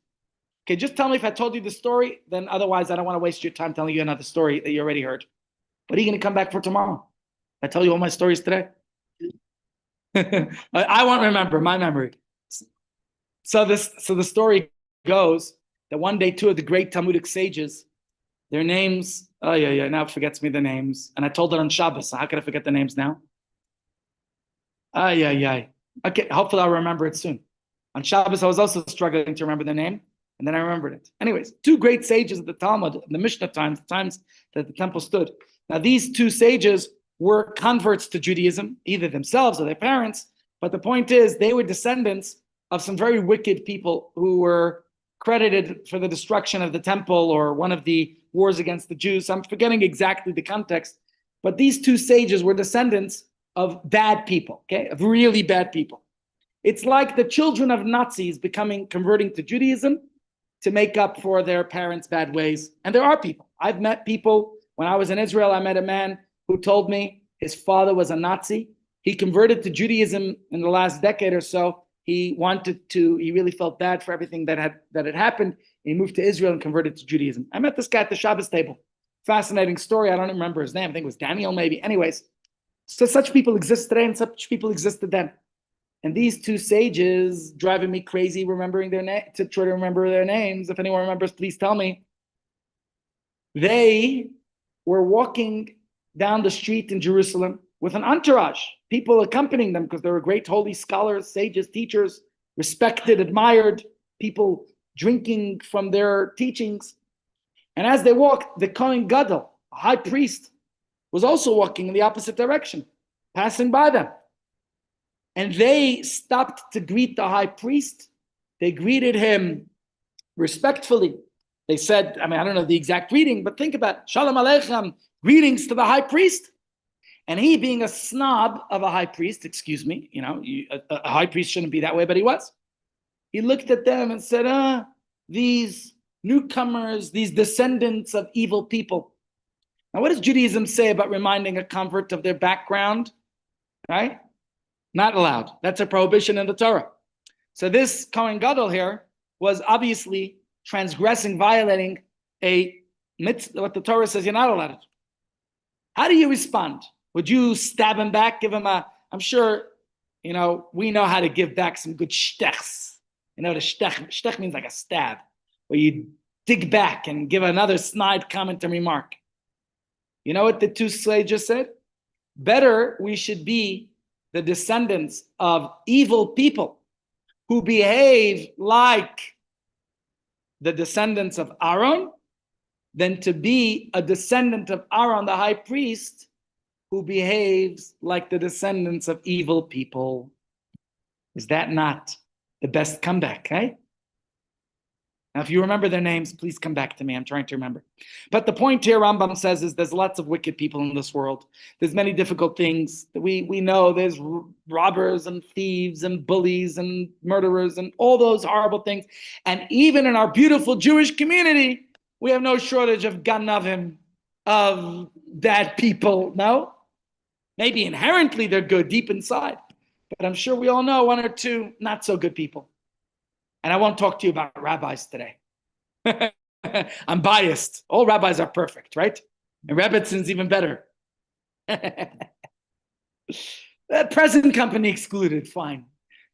Okay, just tell me if I told you the story, then otherwise I don't want to waste your time telling you another story that you already heard. What are you going to come back for tomorrow? I tell you all my stories today? I won't remember, my memory. So the story goes that one day two of the great Talmudic sages, their names, now it forgets me the names, and I told it on Shabbos, so how could I forget the names now? Okay, hopefully I'll remember it soon. On Shabbos I was also struggling to remember the name, and then I remembered it. Anyways, two great sages of the Talmud, the Mishnah times, the times that the temple stood. Now these two sages were converts to Judaism, either themselves or their parents, but the point is they were descendants of some very wicked people who were credited for the destruction of the temple or one of the wars against the Jews. I'm forgetting exactly the context, but these two sages were descendants of bad people, okay, of really bad people. It's like the children of Nazis converting to Judaism to make up for their parents' bad ways. And there are people. I've met people, when I was in Israel, I met a man who told me his father was a Nazi. He converted to Judaism in the last decade or so. He really felt bad for everything that had happened. He moved to Israel and converted to Judaism. I met this guy at the Shabbos table. Fascinating story. I don't remember his name. I think it was Daniel maybe. Anyways, so such people exist today and such people existed then. And these two sages driving me crazy remembering to try to remember their names. If anyone remembers, please tell me. They were walking down the street in Jerusalem with an entourage, people accompanying them because they were great holy scholars, sages, teachers, respected, admired, people drinking from their teachings. And as they walked, the Kohen Gadol, a high priest, was also walking in the opposite direction, passing by them. And they stopped to greet the high priest. They greeted him respectfully. They said, I don't know the exact greeting, but think about it. Shalom Aleichem, greetings to the high priest. And he, being a snob of a high priest, excuse me, a high priest shouldn't be that way, but he was. He looked at them and said, these newcomers, these descendants of evil people. Now, what does Judaism say about reminding a convert of their background? Right? Not allowed. That's a prohibition in the Torah. So this Kohen Gadol here was obviously transgressing, violating a mitzvah, what the Torah says you're not allowed to do. How do you respond? Would you stab him back, give him I'm sure, we know how to give back some good shtechs. The shtech means like a stab, where you dig back and give another snide comment and remark. You know what the two sages said? Better we should be the descendants of evil people who behave like the descendants of Aaron than to be a descendant of Aaron, the high priest, who behaves like the descendants of evil people. Is that not the best comeback, right? Now, if you remember their names, please come back to me. I'm trying to remember. But the point here, Rambam says, is there's lots of wicked people in this world. There's many difficult things that we know. There's robbers and thieves and bullies and murderers and all those horrible things. And even in our beautiful Jewish community, we have no shortage of ganavim, of bad people, no? Maybe inherently they're good deep inside. But I'm sure we all know one or two not so good people. And I won't talk to you about rabbis today. I'm biased. All rabbis are perfect, right? And Rebbitzon's even better. The present company excluded, fine.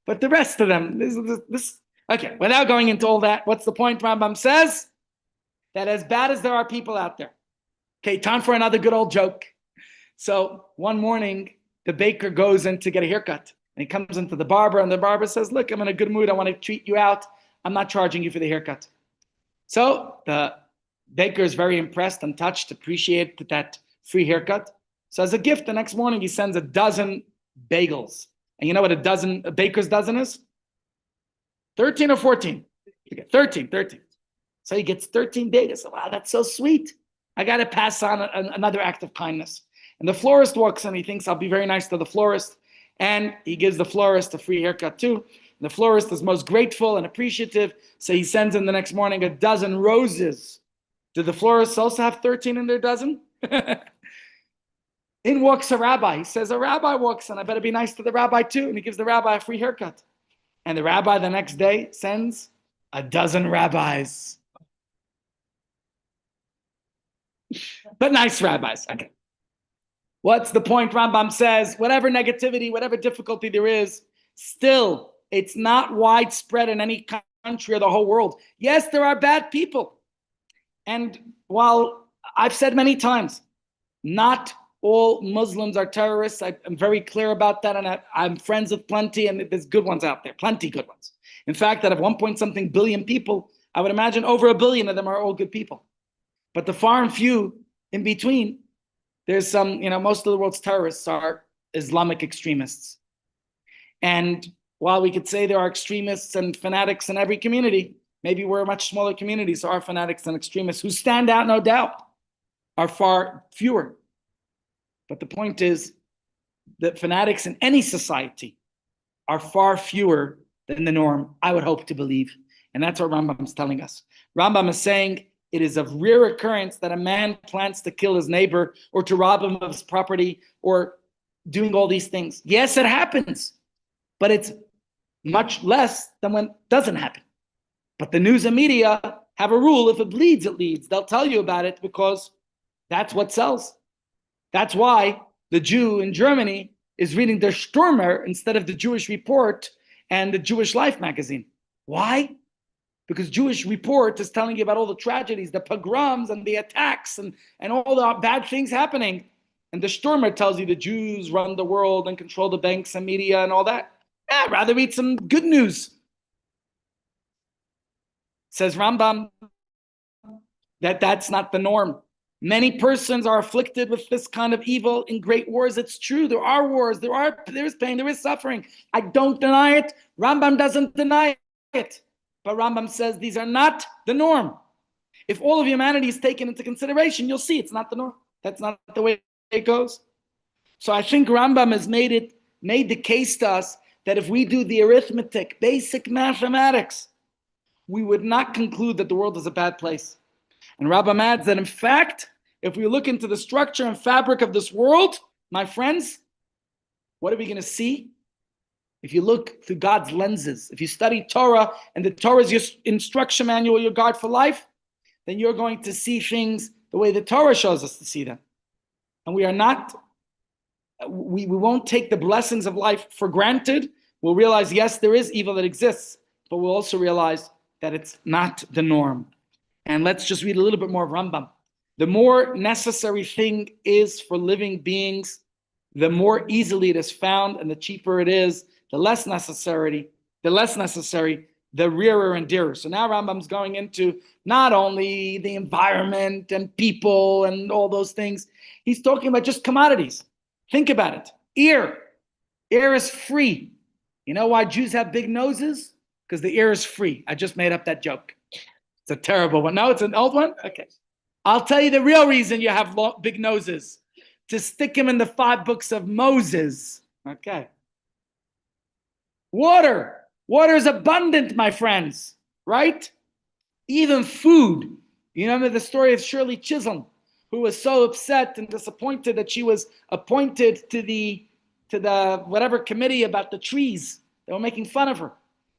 But the rest of them, this okay, without going into all that, what's the point? Rambam says that as bad as there are people out there, okay, time for another good old joke. So one morning, the baker goes in to get a haircut. And he comes into the barber, and the barber says, look, I'm in a good mood. I want to treat you out. I'm not charging you for the haircut. So the baker is very impressed and touched, appreciated that free haircut. So as a gift, the next morning, he sends a dozen bagels. And you know what a baker's dozen is? 13 or 14? 13. So he gets 13 bagels. Wow, that's so sweet. I got to pass on another act of kindness. And the florist walks in. He thinks, I'll be very nice to the florist. And he gives the florist a free haircut too. And the florist is most grateful and appreciative. So he sends in the next morning a dozen roses. Do the florists also have 13 in their dozen? In walks a rabbi. He says, a rabbi walks in. I better be nice to the rabbi too. And he gives the rabbi a free haircut. And the rabbi the next day sends a dozen rabbis. But nice rabbis. Okay. What's the point? Rambam says, whatever negativity, whatever difficulty there is, still, it's not widespread in any country or the whole world. Yes, there are bad people. And while I've said many times, not all Muslims are terrorists. I'm very clear about that. And I'm friends with plenty, and there's good ones out there, plenty good ones. In fact, out of 1 billion people, I would imagine over 1 billion of them are all good people. But the far and few in between, there's some, most of the world's terrorists are Islamic extremists. And while we could say there are extremists and fanatics in every community, maybe we're a much smaller community, so our fanatics and extremists who stand out, no doubt, are far fewer. But the point is that fanatics in any society are far fewer than the norm, I would hope to believe. And that's what Rambam is telling us. Rambam is saying it is of rare occurrence that a man plans to kill his neighbor or to rob him of his property or doing all these things. Yes, it happens, but it's much less than when it doesn't happen. But the news and media have a rule: if it bleeds, it leads. They'll tell you about it because that's what sells. That's why the Jew in Germany is reading Der Stürmer instead of the Jewish Report and the Jewish Life magazine. Why? Because Jewish Report is telling you about all the tragedies, the pogroms and the attacks and all the bad things happening. And the Stürmer tells you the Jews run the world and control the banks and media and all that. I'd rather read some good news. Says Rambam that that's not the norm. Many persons are afflicted with this kind of evil in great wars. It's true. There are wars. There is pain. There is suffering. I don't deny it. Rambam doesn't deny it. But Rambam says these are not the norm. If all of humanity is taken into consideration, you'll see it's not the norm. That's not the way it goes. So I think Rambam has made the case to us that if we do the arithmetic, basic mathematics, we would not conclude that the world is a bad place. And Rambam adds that in fact, if we look into the structure and fabric of this world, my friends, what are we going to see? If you look through God's lenses, if you study Torah and the Torah is your instruction manual, your guide for life, then you're going to see things the way the Torah shows us to see them. And we won't take the blessings of life for granted. We'll realize, yes, there is evil that exists, but we'll also realize that it's not the norm. And let's just read a little bit more of Rambam. The more necessary thing is for living beings, the more easily it is found, and the cheaper it is, the less necessary, the rarer and dearer. So now Rambam's going into not only the environment and people and all those things, he's talking about just commodities. Think about it. Air is free. You know why Jews have big noses? Because the air is free. I just made up that joke. It's a terrible one. No, it's an old one? Okay. I'll tell you the real reason you have big noses. To stick them in the 5 books of Moses. Okay. Water. Water is abundant, my friends. Right? Even food. You remember the story of Shirley Chisholm, who was so upset and disappointed that she was appointed to the whatever committee about the trees. They were making fun of her.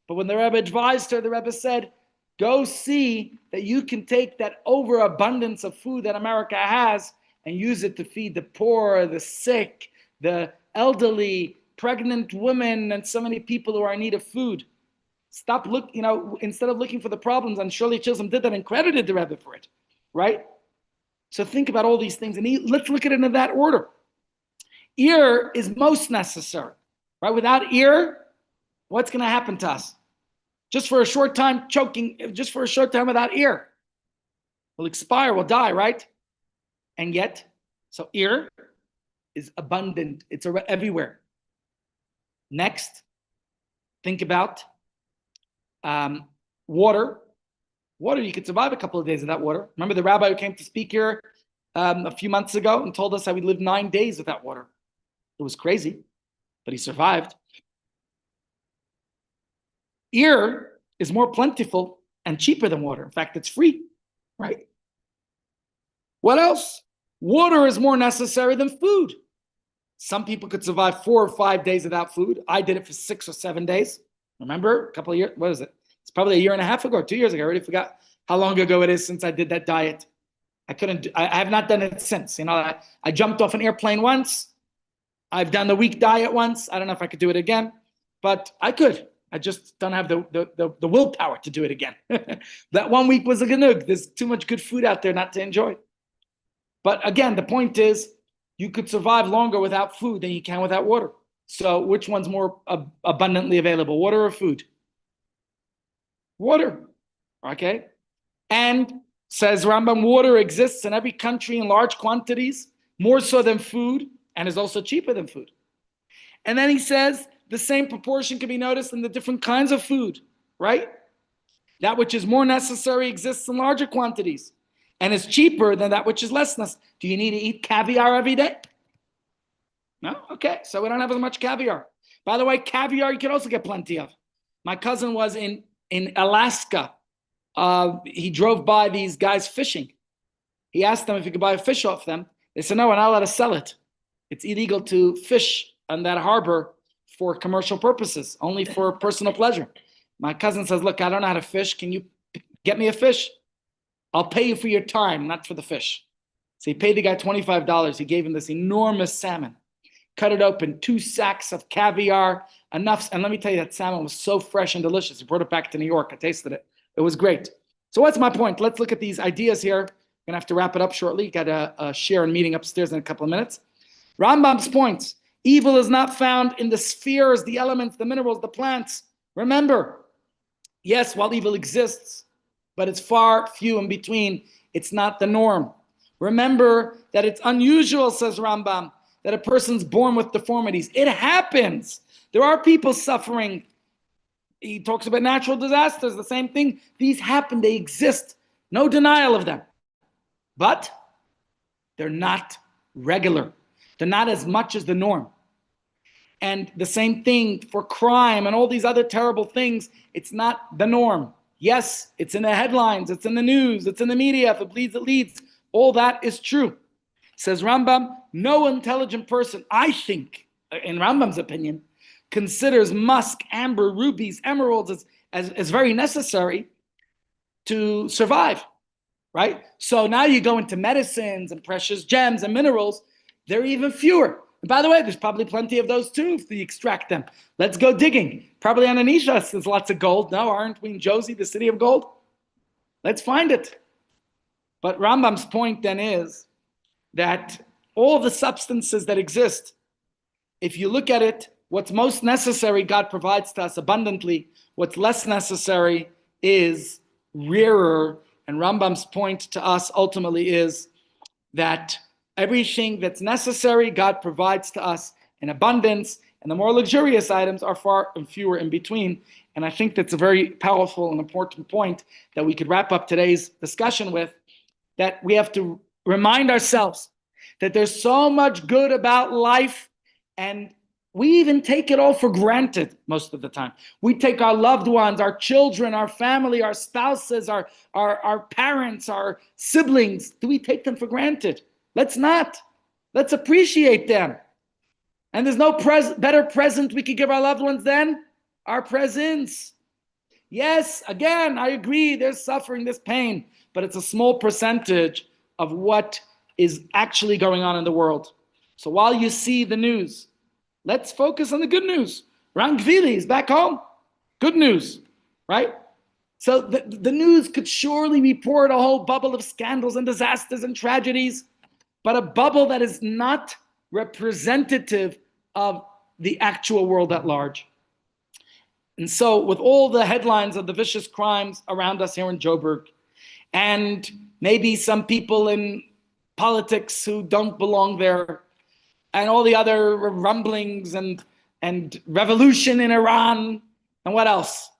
But when the Rebbe advised her, the Rebbe said, go see that you can take that overabundance of food that America has and use it to feed the poor, the sick, the elderly, pregnant women, and so many people who are in need of food. Stop instead of looking for the problems, and Shirley Chisholm did that and credited the Rebbe for it, right? So think about all these things, and let's look at it in that order. Ear is most necessary, right? Without ear, what's going to happen to us? Just for a short time, choking, just for a short time without ear. We'll expire, we'll die, right? And yet, so ear is abundant. It's everywhere. Next, think about water. Water, you could survive a couple of days without water. Remember the rabbi who came to speak here a few months ago and told us how we lived 9 days without water. It was crazy, but he survived. Ear is more plentiful and cheaper than water. In fact, it's free, right? What else? Water is more necessary than food. Some people could survive 4 or 5 days without food. I did it for 6 or 7 days. Remember, a couple of years, what is it? It's probably 1.5 years ago, 2 years ago. I already forgot how long ago it is since I did that diet. I have not done it since. I jumped off an airplane once. I've done the week diet once. I don't know if I could do it again, but I could. I just don't have the willpower to do it again. That 1 week was a ganug. There's too much good food out there not to enjoy. But again, the point is, you could survive longer without food than you can without water. So which one's more abundantly available, water or food? Water, okay? And says Rambam, water exists in every country in large quantities, more so than food, and is also cheaper than food. And then he says the same proportion can be noticed in the different kinds of food, right? That which is more necessary exists in larger quantities and is cheaper than that which is less necessary. Do you need to eat caviar every day? No? Okay, so we don't have as much caviar. By the way, caviar you can also get plenty of. My cousin was in Alaska. He drove by these guys fishing. He asked them if he could buy a fish off them. They said, no, we're not allowed to sell it. It's illegal to fish on that harbor for commercial purposes, only for personal pleasure. My cousin says, look, I don't know how to fish. Can you get me a fish? I'll pay you for your time, not for the fish. So he paid the guy $25. He gave him this enormous salmon. Cut it open, 2 sacks of caviar, enough. And let me tell you, that salmon was so fresh and delicious. He brought it back to New York. I tasted it. It was great. So what's my point? Let's look at these ideas here. I'm going to have to wrap it up shortly. Got a share and meeting upstairs in a couple of minutes. Rambam's points. Evil is not found in the spheres, the elements, the minerals, the plants. Remember, yes, while evil exists, but it's far few in between. It's not the norm. Remember that it's unusual, says Rambam, that a person's born with deformities. It happens. There are people suffering. He talks about natural disasters, the same thing. These happen, they exist. No denial of them. But they're not regular. They're not as much as the norm. And the same thing for crime and all these other terrible things. It's not the norm. Yes, it's in the headlines, it's in the news, it's in the media. If it bleeds, it leads. All that is true. Says Rambam, no intelligent person, I think, in Rambam's opinion, considers musk, amber, rubies, emeralds as very necessary to survive, right? So now you go into medicines and precious gems and minerals, they're even fewer. And by the way, there's probably plenty of those too if you extract them. Let's go digging. Probably underneath us there's lots of gold. No, aren't we in Josie, the city of gold? Let's find it. But Rambam's point then is that all the substances that exist, if you look at it, what's most necessary, God provides to us abundantly. What's less necessary is rarer. And Rambam's point to us ultimately is that everything that's necessary, God provides to us in abundance, and the more luxurious items are far and fewer in between. And I think that's a very powerful and important point that we could wrap up today's discussion with, that we have to remind ourselves that there's so much good about life, and we even take it all for granted most of the time. We take our loved ones, our children, our family, our spouses, our parents, our siblings. Do we take them for granted? Let's not. Let's appreciate them. And there's no better present we could give our loved ones than our presence. Yes, again, I agree, there's suffering, there's pain, but it's a small percentage of what is actually going on in the world. So while you see the news, Let's focus on the good news. Rangvili is back home. Good news, right? So the news could surely report a whole bubble of scandals and disasters and tragedies, but a bubble that is not representative of the actual world at large. And so with all the headlines of the vicious crimes around us here in Joburg, and maybe some people in politics who don't belong there, and all the other rumblings and revolution in Iran, and what else?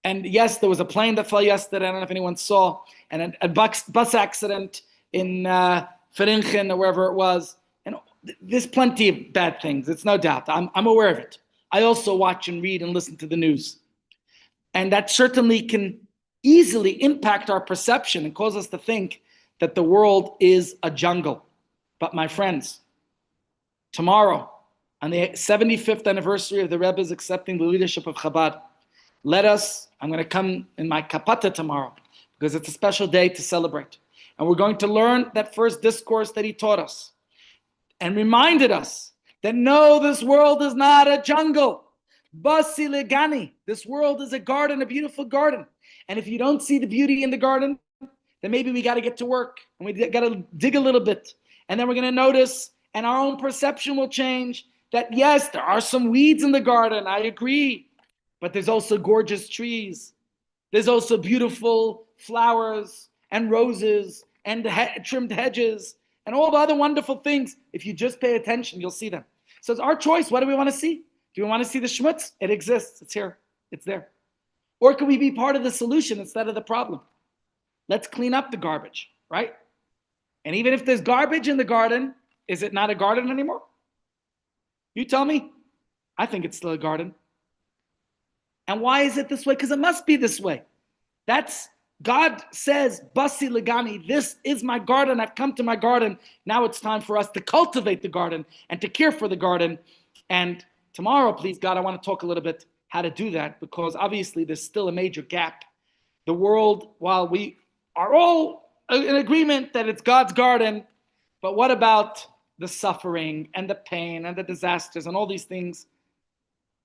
And yes, there was a plane that fell yesterday. I don't know if anyone saw, and a bus accident in Ferinchen or wherever it was. And there's plenty of bad things. It's no doubt. I'm aware of it. I also watch and read and listen to the news. And that certainly can easily impact our perception and cause us to think that the world is a jungle. But my friends, tomorrow, on the 75th anniversary of the Rebbe's accepting the leadership of Chabad, I'm going to come in my kapata tomorrow because it's a special day to celebrate. And we're going to learn that first discourse that he taught us and reminded us that no, this world is not a jungle. Basi legani. This world is a garden, a beautiful garden. And if you don't see the beauty in the garden, then maybe we got to get to work and we got to dig a little bit. And then we're going to notice, and our own perception will change, that yes, there are some weeds in the garden. I agree. But there's also gorgeous trees. There's also beautiful flowers and roses and trimmed hedges and all the other wonderful things. If you just pay attention, you'll see them. So it's our choice. What do we want to see? Do we want to see the schmutz? It exists. It's here. It's there. Or can we be part of the solution instead of the problem? Let's clean up the garbage, right? And even if there's garbage in the garden, is it not a garden anymore? You tell me. I think it's still a garden. And why is it this way? Because it must be this way. God says, Basi Legani, this is my garden. I've come to my garden. Now it's time for us to cultivate the garden and to care for the garden. And tomorrow, please God, I want to talk a little bit how to do that, because obviously there's still a major gap. The world, while we are all in agreement that it's God's garden, but what about the suffering and the pain and the disasters and all these things?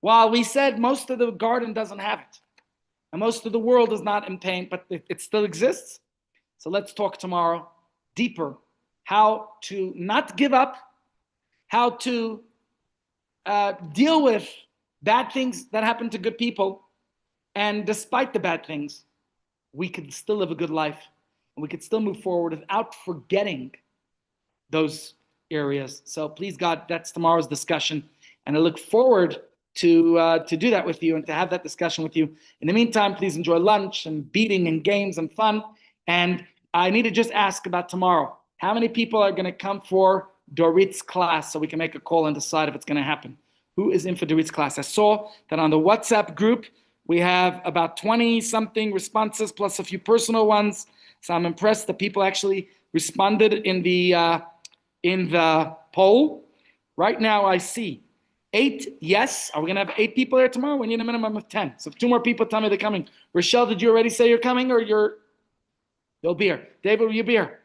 While we said most of the garden doesn't have it, and most of the world is not in pain, but it still exists. So let's talk tomorrow deeper how to not give up, how to deal with bad things that happen to good people, and despite the bad things, we could still live a good life, and we could still move forward without forgetting those areas. So please God, that's tomorrow's discussion, and I look forward to do that with you and to have that discussion with you. In the meantime, please enjoy lunch and beating and games and fun. And I need to just ask about tomorrow. How many people are going to come for Dorit's class so we can make a call and decide if it's going to happen? Who is in for Dorit's class? I saw that on the WhatsApp group, we have about 20-something responses plus a few personal ones. So I'm impressed that people actually responded in the poll. Right now I see 8 yes. Are we going to have 8 people there tomorrow? We need a minimum of 10. So if 2 more people tell me they're coming. Rochelle, did you already say you're coming, or you'll be here? David, will you be here?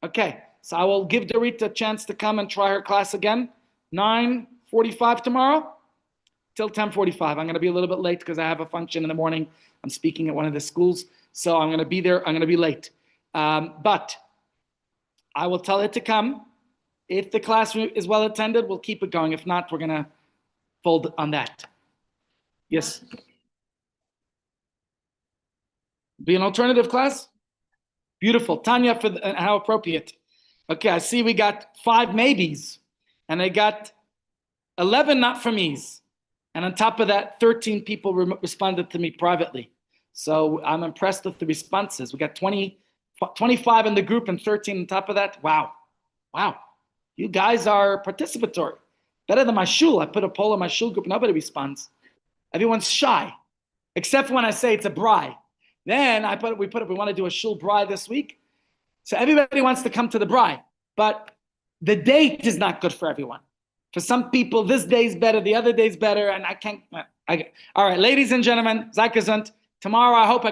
Okay. So I will give Dorit a chance to come and try her class again. 9:45 tomorrow till 10:45. I'm going to be a little bit late because I have a function in the morning. I'm speaking at one of the schools. So I'm going to be there. I'm going to be late. But I will tell it to come. If the class is well attended, we'll keep it going. If not, we're going to fold on that. Yes. Be an alternative class? Beautiful. Tanya, how appropriate. Okay, I see we got 5 maybes, and I got 11 not for me's. And on top of that, 13 people responded to me privately. So I'm impressed with the responses. We got 25 in the group and 13 on top of that. Wow. Wow. You guys are participatory. Better than my shul. I put a poll in my shul group. Nobody responds. Everyone's shy, except when I say it's a braai. Then we want to do a shul braai this week. So everybody wants to come to the braai, but the date is not good for everyone. For some people, this day's better, the other day's better, and I can't. All right, ladies and gentlemen, Zeikersund. Tomorrow, I hope I can.